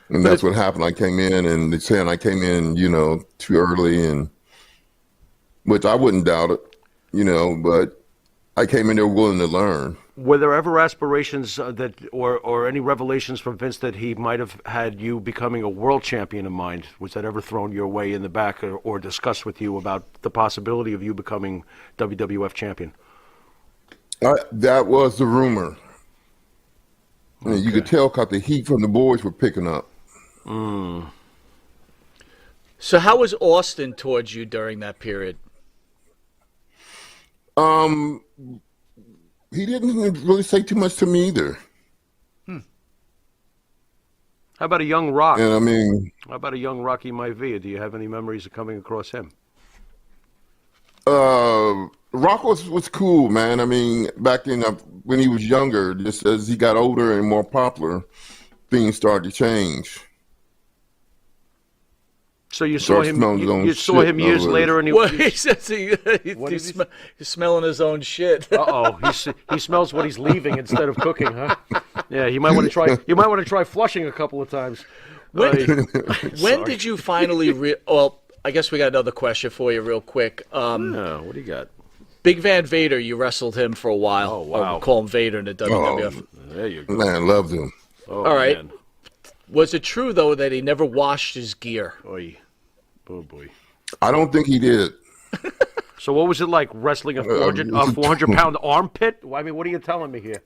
that's what happened. I came in, and they saying I came in, too early, and which I wouldn't doubt it, but I came in there willing to learn. Were there ever aspirations or any revelations from Vince that he might have had you becoming a world champion in mind? Was that ever thrown your way in the back or discussed with you about the possibility of you becoming WWF champion? That was the rumor. And you could tell because the heat from the boys were picking up. So how was Austin towards you during that period? He didn't really say too much to me either. How about a young Rock? And I mean, how about a young Rocky Maivia? Do you have any memories of coming across him? Rock was cool, man. I mean, back in when he was younger, just as he got older and more popular, things started to change. So you saw him. You saw him years later, and he says he's smelling his own shit. He smells what he's leaving instead of cooking, huh? Yeah, you might want to try. You might want to try flushing a couple of times. When did you finally? Well, I guess we got another question for you, real quick. What do you got? Big Van Vader, you wrestled him for a while. Oh wow! Or we'll call him Vader in the WWF. There you go. Man, loved him. Oh, all right. Man. Was it true though that he never washed his gear? Oh boy. I don't think he did. So what was it like wrestling a 400-pound armpit? I mean, what are you telling me here?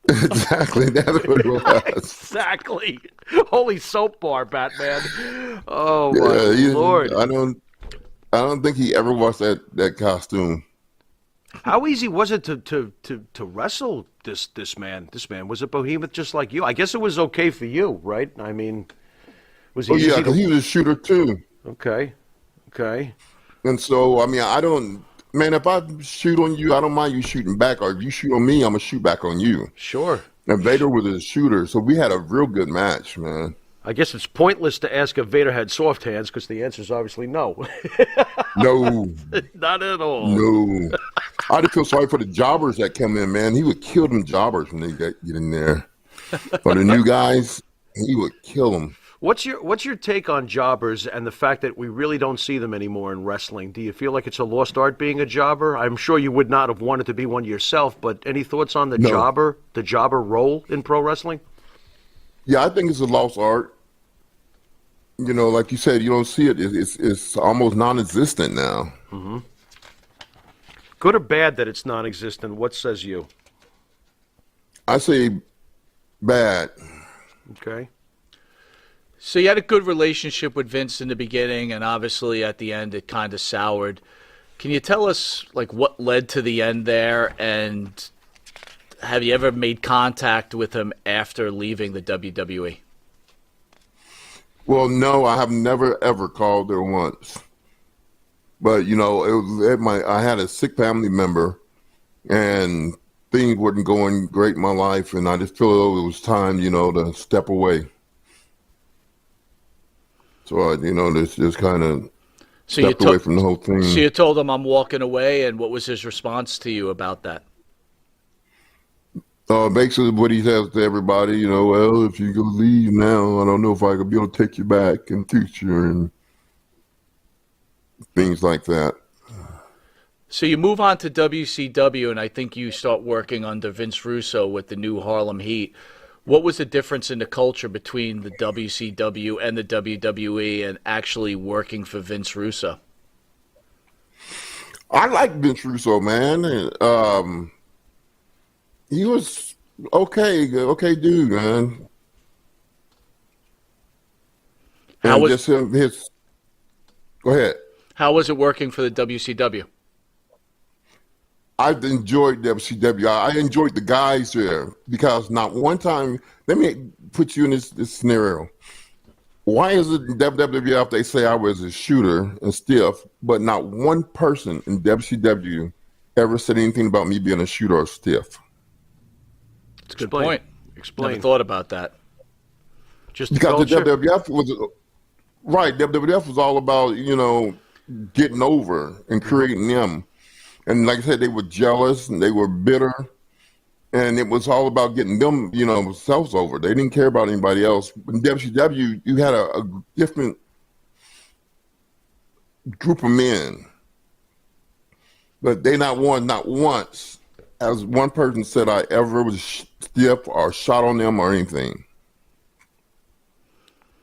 Exactly, that's what it was. Exactly. Holy soap bar, Batman. Oh my Lord. I don't think he ever washed that costume. How easy was it to wrestle this man? This man was a behemoth just like you. I guess it was okay for you, right? I mean, was he easy because he was a shooter too. Okay. And so, I mean, if I shoot on you, I don't mind you shooting back. Or if you shoot on me, I'm going to shoot back on you. Sure. And Vader was a shooter, so we had a real good match, man. I guess it's pointless to ask if Vader had soft hands because the answer is obviously no. No. Not at all. No. I just feel sorry for the jobbers that come in, man. He would kill them jobbers when they get in there. For the new guys, he would kill them. What's your take on jobbers and the fact that we really don't see them anymore in wrestling? Do you feel like it's a lost art being a jobber? I'm sure you would not have wanted to be one yourself, but any thoughts on the jobber role in pro wrestling? Yeah, I think it's a lost art. Like you said, you don't see it. It's almost non-existent now. Mm-hmm. Good or bad that it's non-existent? What says you? I say bad. Okay. So you had a good relationship with Vince in the beginning, and obviously at the end it kind of soured. Can you tell us like what led to the end there, and have you ever made contact with him after leaving the WWE? Well, no, I have never ever called her once. But it was at I had a sick family member, and things weren't going great in my life, and I just feel it was time, to step away. So I, just kind of stepped away from the whole thing. So you told him I'm walking away, and what was his response to you about that? Basically what he says to everybody, well, if you go leave now, I don't know if I could be able to take you back in future and things like that. So you move on to WCW, and I think you start working under Vince Russo with the new Harlem Heat. What was the difference in the culture between the WCW and the WWE and actually working for Vince Russo? I like Vince Russo, man. He was okay dude, man. How was just his? Go ahead. How was it working for the WCW? I enjoyed WCW. I enjoyed the guys there because not one time. Let me put you in this scenario. Why is it in WWF they say I was a shooter and stiff, but not one person in WCW ever said anything about me being a shooter or stiff? It's a good point. Explain. Never thought about that. Just the Because the culture? WWF was right. WWF was all about getting over and creating them, and like I said, they were jealous and they were bitter, and it was all about getting them themselves over. They didn't care about anybody else. In WCW, you had a different group of men, but they not once, as one person said, I ever was stiff or shot on them or anything.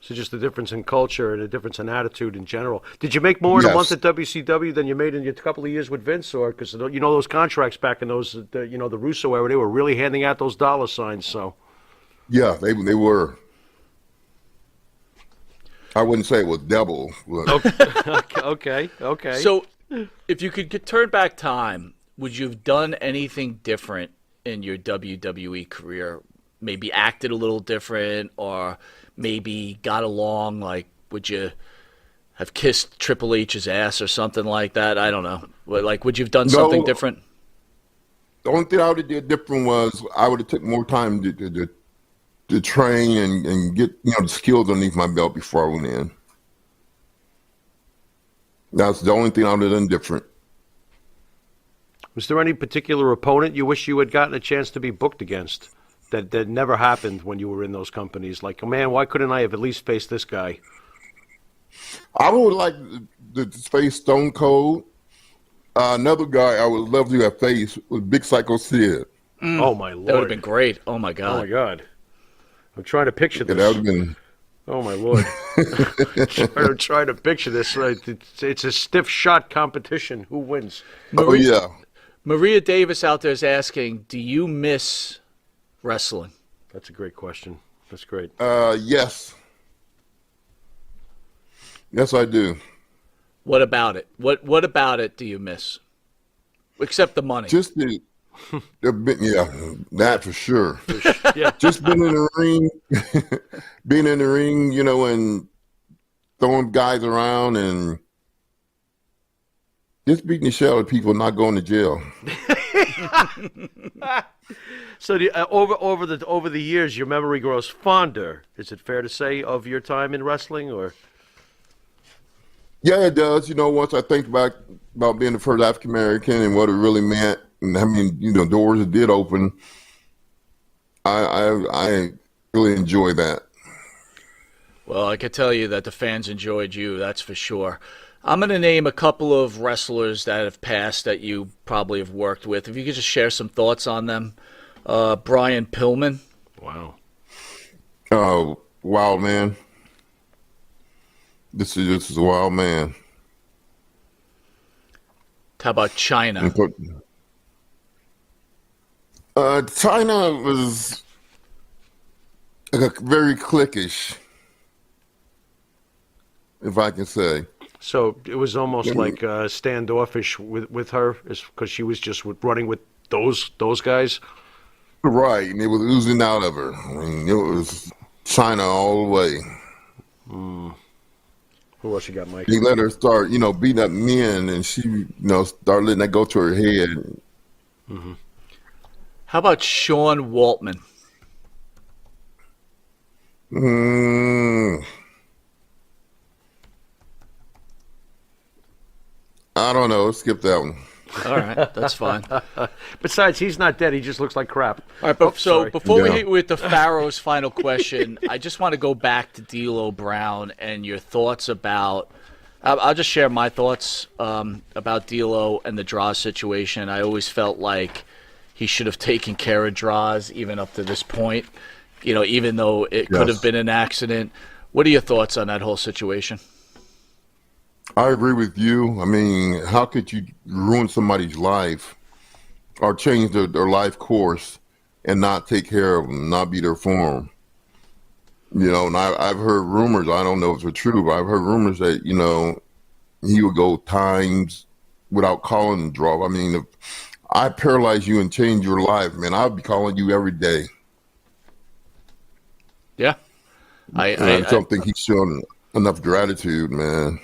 So just a difference in culture and a difference in attitude in general. Did you make more in a month at WCW than you made in your couple of years with Vince? Or because those contracts back in those the Russo era, they were really handing out those dollar signs. So yeah, they were. I wouldn't say it was double. But. okay. So if you could turn back time, would you have done anything different in your WWE career? Maybe acted a little different, or maybe got along, like would you have kissed Triple H's ass or something like that? I don't know. Like, would you have done something different? The only thing I would have did different was I would have took more time to train and get the skills underneath my belt before I went in. That's the only thing I would have done different. Was there any particular opponent you wish you had gotten a chance to be booked against that never happened when you were in those companies? Like, oh man, why couldn't I have at least faced this guy? I would like to face Stone Cold. Another guy I would love to have faced was Big Psycho Sid. Oh my lord, That would have been great. Oh my god. Oh my god. I'm trying to picture this. That would have been. Oh my lord. I'm trying to picture this. It's a stiff shot competition. Who wins? Yeah. Maria Davis out there is asking, do you miss wrestling? That's a great question. That's great. Yes. Yes, I do. What about it? What about it do you miss? Except the money. Just yeah, that for sure. Yeah. Just being in the ring, and throwing guys around and just beating the shit out of people, not going to jail. So over the years, your memory grows fonder. Is it fair to say of your time in wrestling, or? Yeah, it does. Once I think back about being the first African American and what it really meant, and how many doors it did open, I really enjoy that. Well, I could tell you that the fans enjoyed you, that's for sure. I'm going to name a couple of wrestlers that have passed that you probably have worked with. If you could just share some thoughts on them. Brian Pillman. Wow. Oh, wild man. This is a wild man. How about China? China was very cliquish. if I can say. So it was almost like standoffish with her, because she was just running with those guys. Right, and it was oozing out of her. I mean, it was China all the way. Who else you got, Mike? He let her start, beating up men, and she, started letting that go to her head. Mm-hmm. How about Sean Waltman? I don't know. Skip that one. All right, that's fine. Besides, he's not dead. He just looks like crap. All right, but before we Yeah. hit with the Pharaoh's final question, I just want to go back to D'Lo Brown and your thoughts about. I'll just share my thoughts about D'Lo and the Draws situation. I always felt like he should have taken care of Draws even up to this point. Even though it could have been an accident. What are your thoughts on that whole situation? I agree with you. I mean, how could you ruin somebody's life or change their life course and not take care of them, not be there for them? And I've heard rumors, I don't know if it's true, but I've heard rumors that, he would go times without calling the draw. I mean, if I paralyze you and change your life, man, I'd be calling you every day. Yeah. I don't think he's showing enough gratitude, man.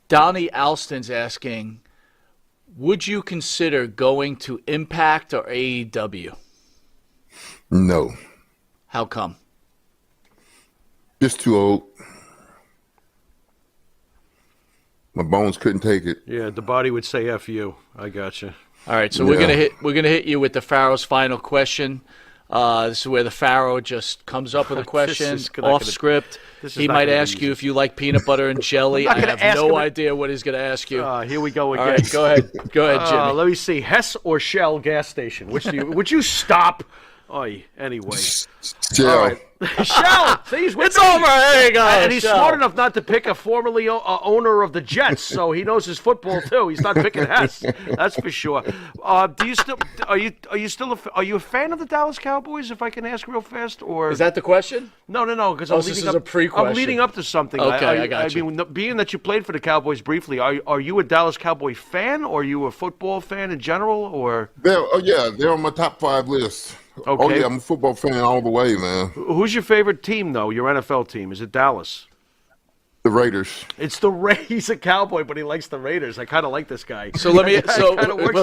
Donnie Alston's asking, would you consider going to Impact or AEW? No. How come? Just too old. My bones couldn't take it. Yeah, the body would say "F you." I got you. All right, so we're gonna hit you with the Pharaoh's final question. This is where the Pharaoh just comes up with a question off script. He might ask you if you like peanut butter and jelly. I have no idea what he's going to ask you. Here we go again. All right, go ahead, Jimmy. Let me see. Hess or Shell gas station? Which do you? Would you stop? Anyway. Shell. All right. Shell. See, he's with It's me. over. There you go. And he's Shell. smart enough not to pick a formerly owner of the Jets, so he knows his football too. He's not picking Hess. That's for sure. Do you still? Are you still? Are you a fan of the Dallas Cowboys? If I can ask real fast, or Is that the question? No. Because this is a pre-question. I'm leading up to something. Okay, I got you. I mean, being that you played for the Cowboys briefly, are you a Dallas Cowboy fan, or are you a football fan in general, or? They're on my top 5 list. Okay. Oh, yeah, I'm a football fan all the way, man. Who's your favorite team, though? Your NFL team? Is it Dallas? The Raiders. It's the Raiders. He's a Cowboy, but he likes the Raiders. I kind of like this guy. So let me.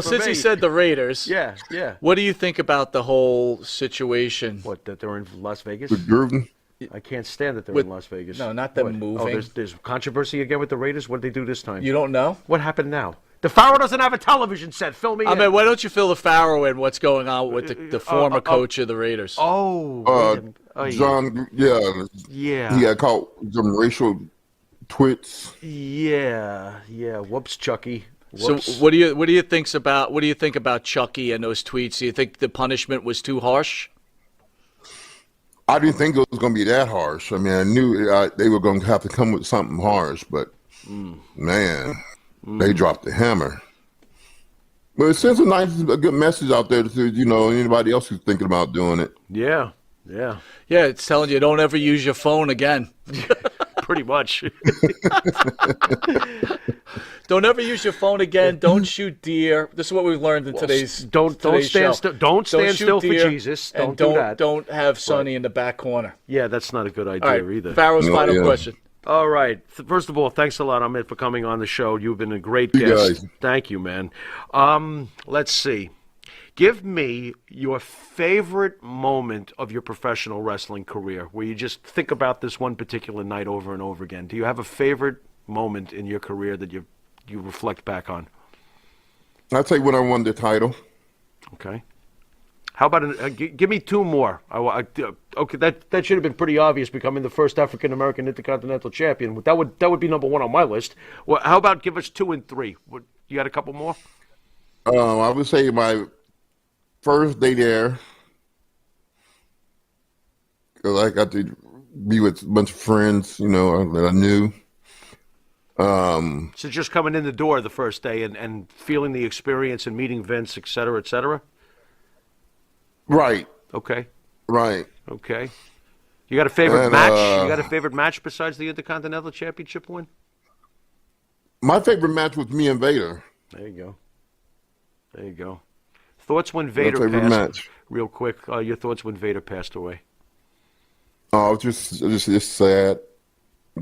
Since He said the Raiders. Yeah. What do you think about the whole situation? What, that they're in Las Vegas? With Gruden. I can't stand that they're in Las Vegas. No, not them What? moving. Oh, there's controversy again with the Raiders? What did they do this time? You don't know? What happened now? The Pharaoh doesn't have a television set. Fill me in. I mean, why don't you fill the Pharaoh in what's going on with the former coach of the Raiders? John, yeah. He got caught some racial twits. Yeah. Whoops, Chucky. Whoops. So what do you think about Chucky and those tweets? Do you think the punishment was too harsh? I didn't think it was going to be that harsh. I mean, I knew they were going to have to come with something harsh, but man, they dropped the hammer. But it sends a good message out there to anybody else who's thinking about doing it. Yeah. Yeah, it's telling you don't ever use your phone again. Pretty much. Don't ever use your phone again. Don't shoot deer. This is what we've learned in today's Don't stand still. Don't stand still for deer, Jesus. And do that. Don't have Sonny in the back corner. Yeah, that's not a good idea All right, either. Pharaoh's final question. All right. First of all, thanks a lot, Ahmed, for coming on the show. You've been a great You guest. guys. Thank you, man. Let's see. Give me your favorite moment of your professional wrestling career, where you just think about this one particular night over and over again. Do you have a favorite moment in your career that you reflect back on? I'll tell you when I won the title. Okay. How about give me 2 more? Okay, that should have been pretty obvious. Becoming the first African American Intercontinental Champion. That would be number 1 on my list. Well, how about give us 2 and 3? You got a couple more? I would say my first day there, because I got to be with a bunch of friends, that I knew. So just coming in the door the first day and feeling the experience and meeting Vince, et cetera, et cetera? Right. Okay. Right. Okay. You got a favorite And, match? You got a favorite match besides the Intercontinental Championship win? My favorite match was me and Vader. There you go. Thoughts when Vader favorite passed? match. Real quick, your thoughts when Vader passed away? Oh, just sad.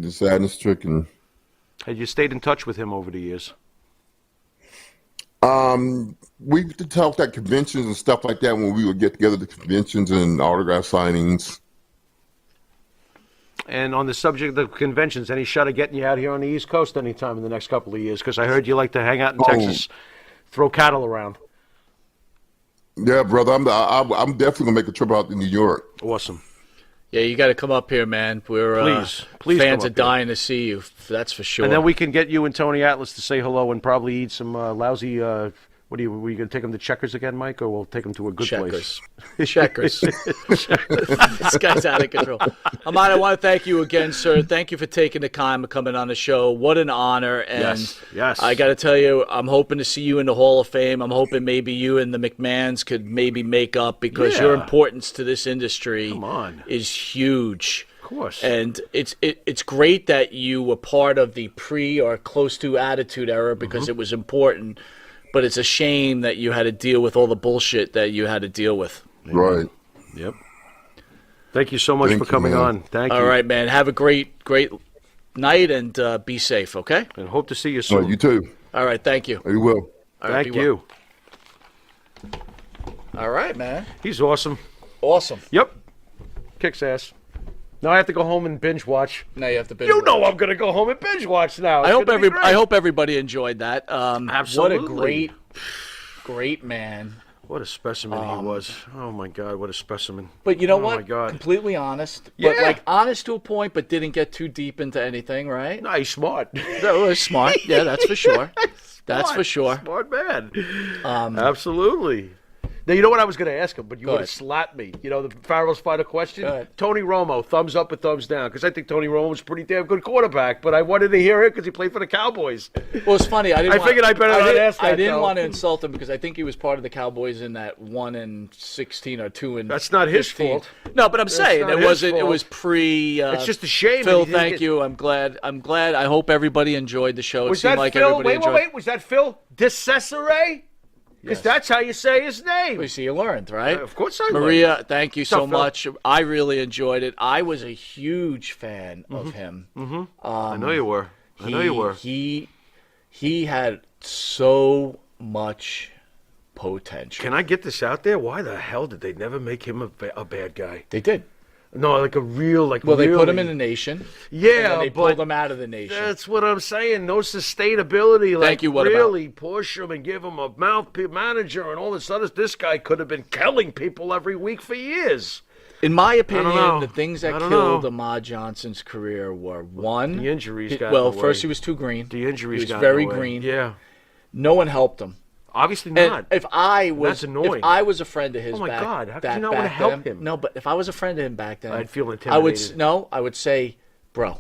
Just sadness stricken. Had you stayed in touch with him over the years? We did talk at conventions and stuff like that when we would get together at conventions and autograph signings. And on the subject of conventions, any shot of getting you out here on the East Coast anytime in the next couple of years? Because I heard you like to hang out in Texas, throw cattle around. Yeah, brother, I'm definitely gonna make a trip out to New York. Awesome. Yeah, you got to come up here, man. We're Please fans come are up here. dying to see you. That's for sure. And then we can get you and Tony Atlas to say hello and probably eat some lousy. Were you going to take them to Checkers again, Mike, or we'll take them to a good place? Checkers. This guy's out of control. Ahmad, I want to thank you again, sir. Thank you for taking the time and coming on the show. What an honor. And Yes. I got to tell you, I'm hoping to see you in the Hall of Fame. I'm hoping maybe you and the McMahons could maybe make up because your importance to this industry is huge. Of course. And it's great that you were part of the pre or close to Attitude Era because it was important. But it's a shame that you had to deal with all the bullshit that you had to deal with. Right. Yep. Thank you so much for coming on. Thank you. All right, man. Have a great night and be safe, okay? And hope to see you soon. Oh, you too. All right, thank you. You will. All right, Thank be you. well. All right, man. He's awesome. Awesome. Yep. Kicks ass. Now I have to go home and binge watch. Now you have to binge You watch. know I'm going to go home and binge watch now. I hope everybody enjoyed that. Absolutely. What a great man. What a specimen he was. Oh, my God, what a specimen. But you know what? Oh, my God. Completely honest. Yeah. But like honest to a point, but didn't get too deep into anything, right? No, he's smart. That was smart. Yeah, that's for sure. That's for sure. Smart man. Absolutely. Now, you know what I was going to ask him, but you would have slapped me. You know, the Farrell's final question? Go ahead. Tony Romo, thumbs up or thumbs down? Because I think Tony Romo was a pretty damn good quarterback, but I wanted to hear it because he played for the Cowboys. Well, it's funny. I figured I better not ask that, I didn't though. want to insult him because I think he was part of the Cowboys in that 1-16 or 2-15. That's not his fault. No, but I'm saying not it his wasn't. It fault. was pre. It's just a shame. Phil, that he didn't thank get- you. I'm glad. I hope everybody enjoyed the show. Was it seemed that like Phil? everybody enjoyed. Wait. Was that Phil DeCesare? Because that's how you say his name. We see you learned, right? Of course I learned. Maria, thank you so What's up, Phil? much. I really enjoyed it. I was a huge fan of him. I know you were. I know you were. He had so much potential. Can I get this out there? Why the hell did they never make him a bad guy? They did. No, like a real, like Well, they put really- him in the nation. Yeah, and then they but pulled him out of the nation. That's what I'm saying. No sustainability. Like Thank you, what about? really push him and give him a mouthpiece manager and all this other. This guy could have been killing people every week for years. In my know. opinion, the things that I don't killed know. Ahmad Johnson's career were one, The injuries got well, in the first way. he was too green. The injuries He was got in very the way. green. Yeah, No one helped him. obviously And not. if I was, That's annoying. if I was a friend of his, Oh my back, God, how could that you not wanna back help then- him? No, but if I was a friend of him back then, I'd feel I would intimidated. I would say, bro,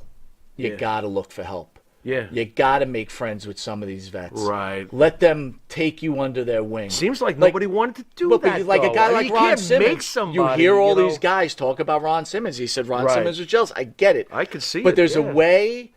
you Yeah. gotta look for help. Yeah. You gotta make friends with some of these vets. Right. Let them take you under their wing. Seems like nobody wanted to do But that. like though. a guy I mean, like you Ron can't Simmons, make somebody, you hear all know? these guys talk about Ron Simmons. He said Ron Right. Simmons was jealous. I get it. I could see but it, there's yeah. a way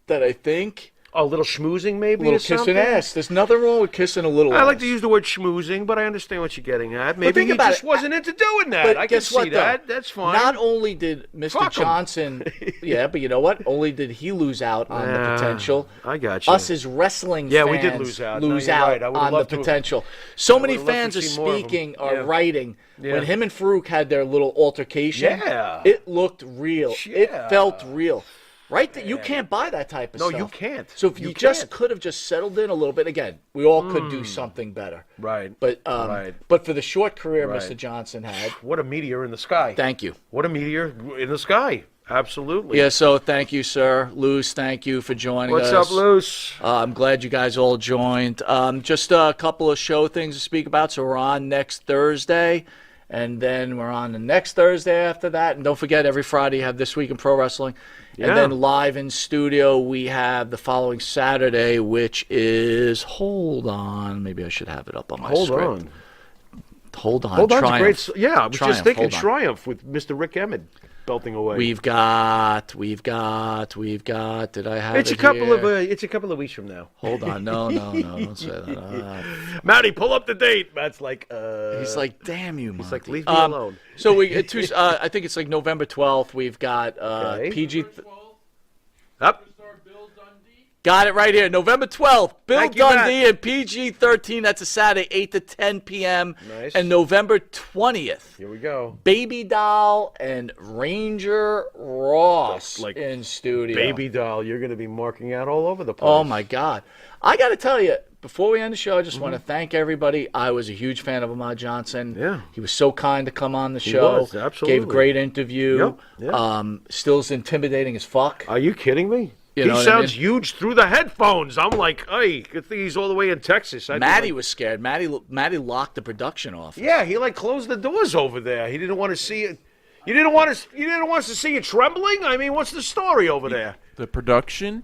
that I think A little schmoozing, a maybe. little or something? kissing ass. There's nothing wrong with kissing a little I ass. like to use the word schmoozing, but I understand what you're getting at. Maybe think he about just it. wasn't into doing that. But I can guess what, see though? that. That's fine. Not only did Mr. Fuck 'em. Johnson, yeah, but you know what? Only did he lose out on the Yeah, potential. I got you. Us as wrestling Yeah, fans we did lose out. No, lose you're out right. I would've on the loved to have- potential. So many would've loved fans to are see more of 'em. speaking or Yeah. writing. Yeah. When him and Farouk had their little altercation, Yeah. it looked real. It Yeah. felt real. Right? That you can't buy that type of No, stuff. you can't. So if You you just can't. could have just settled in a little bit, again, we all could do something better. Right. But Right. but for the short career Right. Mr. Johnson had, What a meteor in the sky. thank you. What a meteor in the sky. Absolutely. Yeah, so thank you, sir. Luce, thank you for joining What's us. up, Luce? I'm glad you guys all joined. Just a couple of show things to speak about. So we're on next Thursday, and then we're on the next Thursday after that. And don't forget, every Friday you have This Week in Pro Wrestling. Yeah. And then live in studio we have the following Saturday, which is, hold on, maybe I should have it up on my Hold script. on. Hold on. Hold on, Triumph. great. Yeah, I was just thinking Hold on. Triumph with Mr. Rick Emmett belting away. We've got. Did I have It's it a couple here? of it's a couple of weeks from now. Hold on. No, don't say that. Matty, pull up the date. Matt's like, He's like, damn you, Monty. he's like, leave me alone. So we I think it's like November 12th. We've got Okay. PG. Up. Got it right here. November 12th. Bill Thank you, Dundee Matt. and PG-13. That's a Saturday, 8 to 10 p.m. Nice. And November 20th. Here we go. Baby Doll and Ranger Ross Like in studio. Baby doll, you're going to be marking out all over the place. Oh, my God. I got to tell you, before we end the show, I just want Mm-hmm. to thank everybody. I was a huge fan of Ahmed Johnson. Yeah. He was so kind to come on the show. was, absolutely. Gave a great interview. Yep, yeah. Still's intimidating as fuck. Are you kidding me? You He know what I sounds mean? huge through the headphones. I'm like, hey, good thing he's all the way in Texas. Maddie was scared. Maddie locked the production office. Yeah, he like closed the doors over there. He didn't want to see it. You didn't want us to see you trembling? I mean, what's the story over there? The production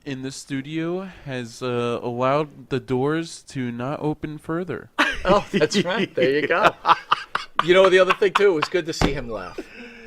in the studio has allowed the doors to not open further. Oh, that's right. There you go. You know, the other thing, too, it was good to see him laugh.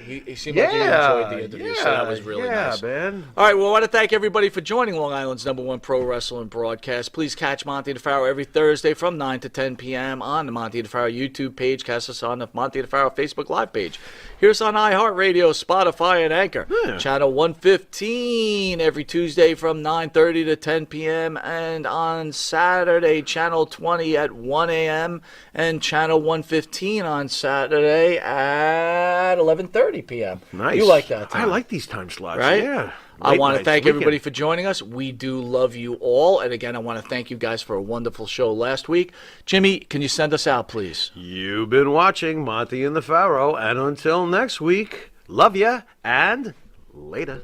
He seemed like he enjoyed the interview, so that was really nice. Man. All right, well, I want to thank everybody for joining Long Island's #1 pro wrestling broadcast. Please catch Monty DeFaro every Thursday from 9 to 10 p.m. on the Monty DeFaro YouTube page. Catch us on the Monty DeFaro Facebook Live page. Hear us on iHeartRadio, Spotify, and Anchor. Channel 115 every Tuesday from 9:30 to 10 p.m. And on Saturday, Channel 20 at 1 a.m. and Channel 115 on Saturday at 11:30 p.m. Nice. You like that time? I like these time slots. Right? Yeah. I Late want to nights, thank weekend. everybody for joining us. We do love you all. And again, I want to thank you guys for a wonderful show last week. Jimmy, can you send us out, please? You've been watching Monty and the Pharaoh, and until next week, love ya and later.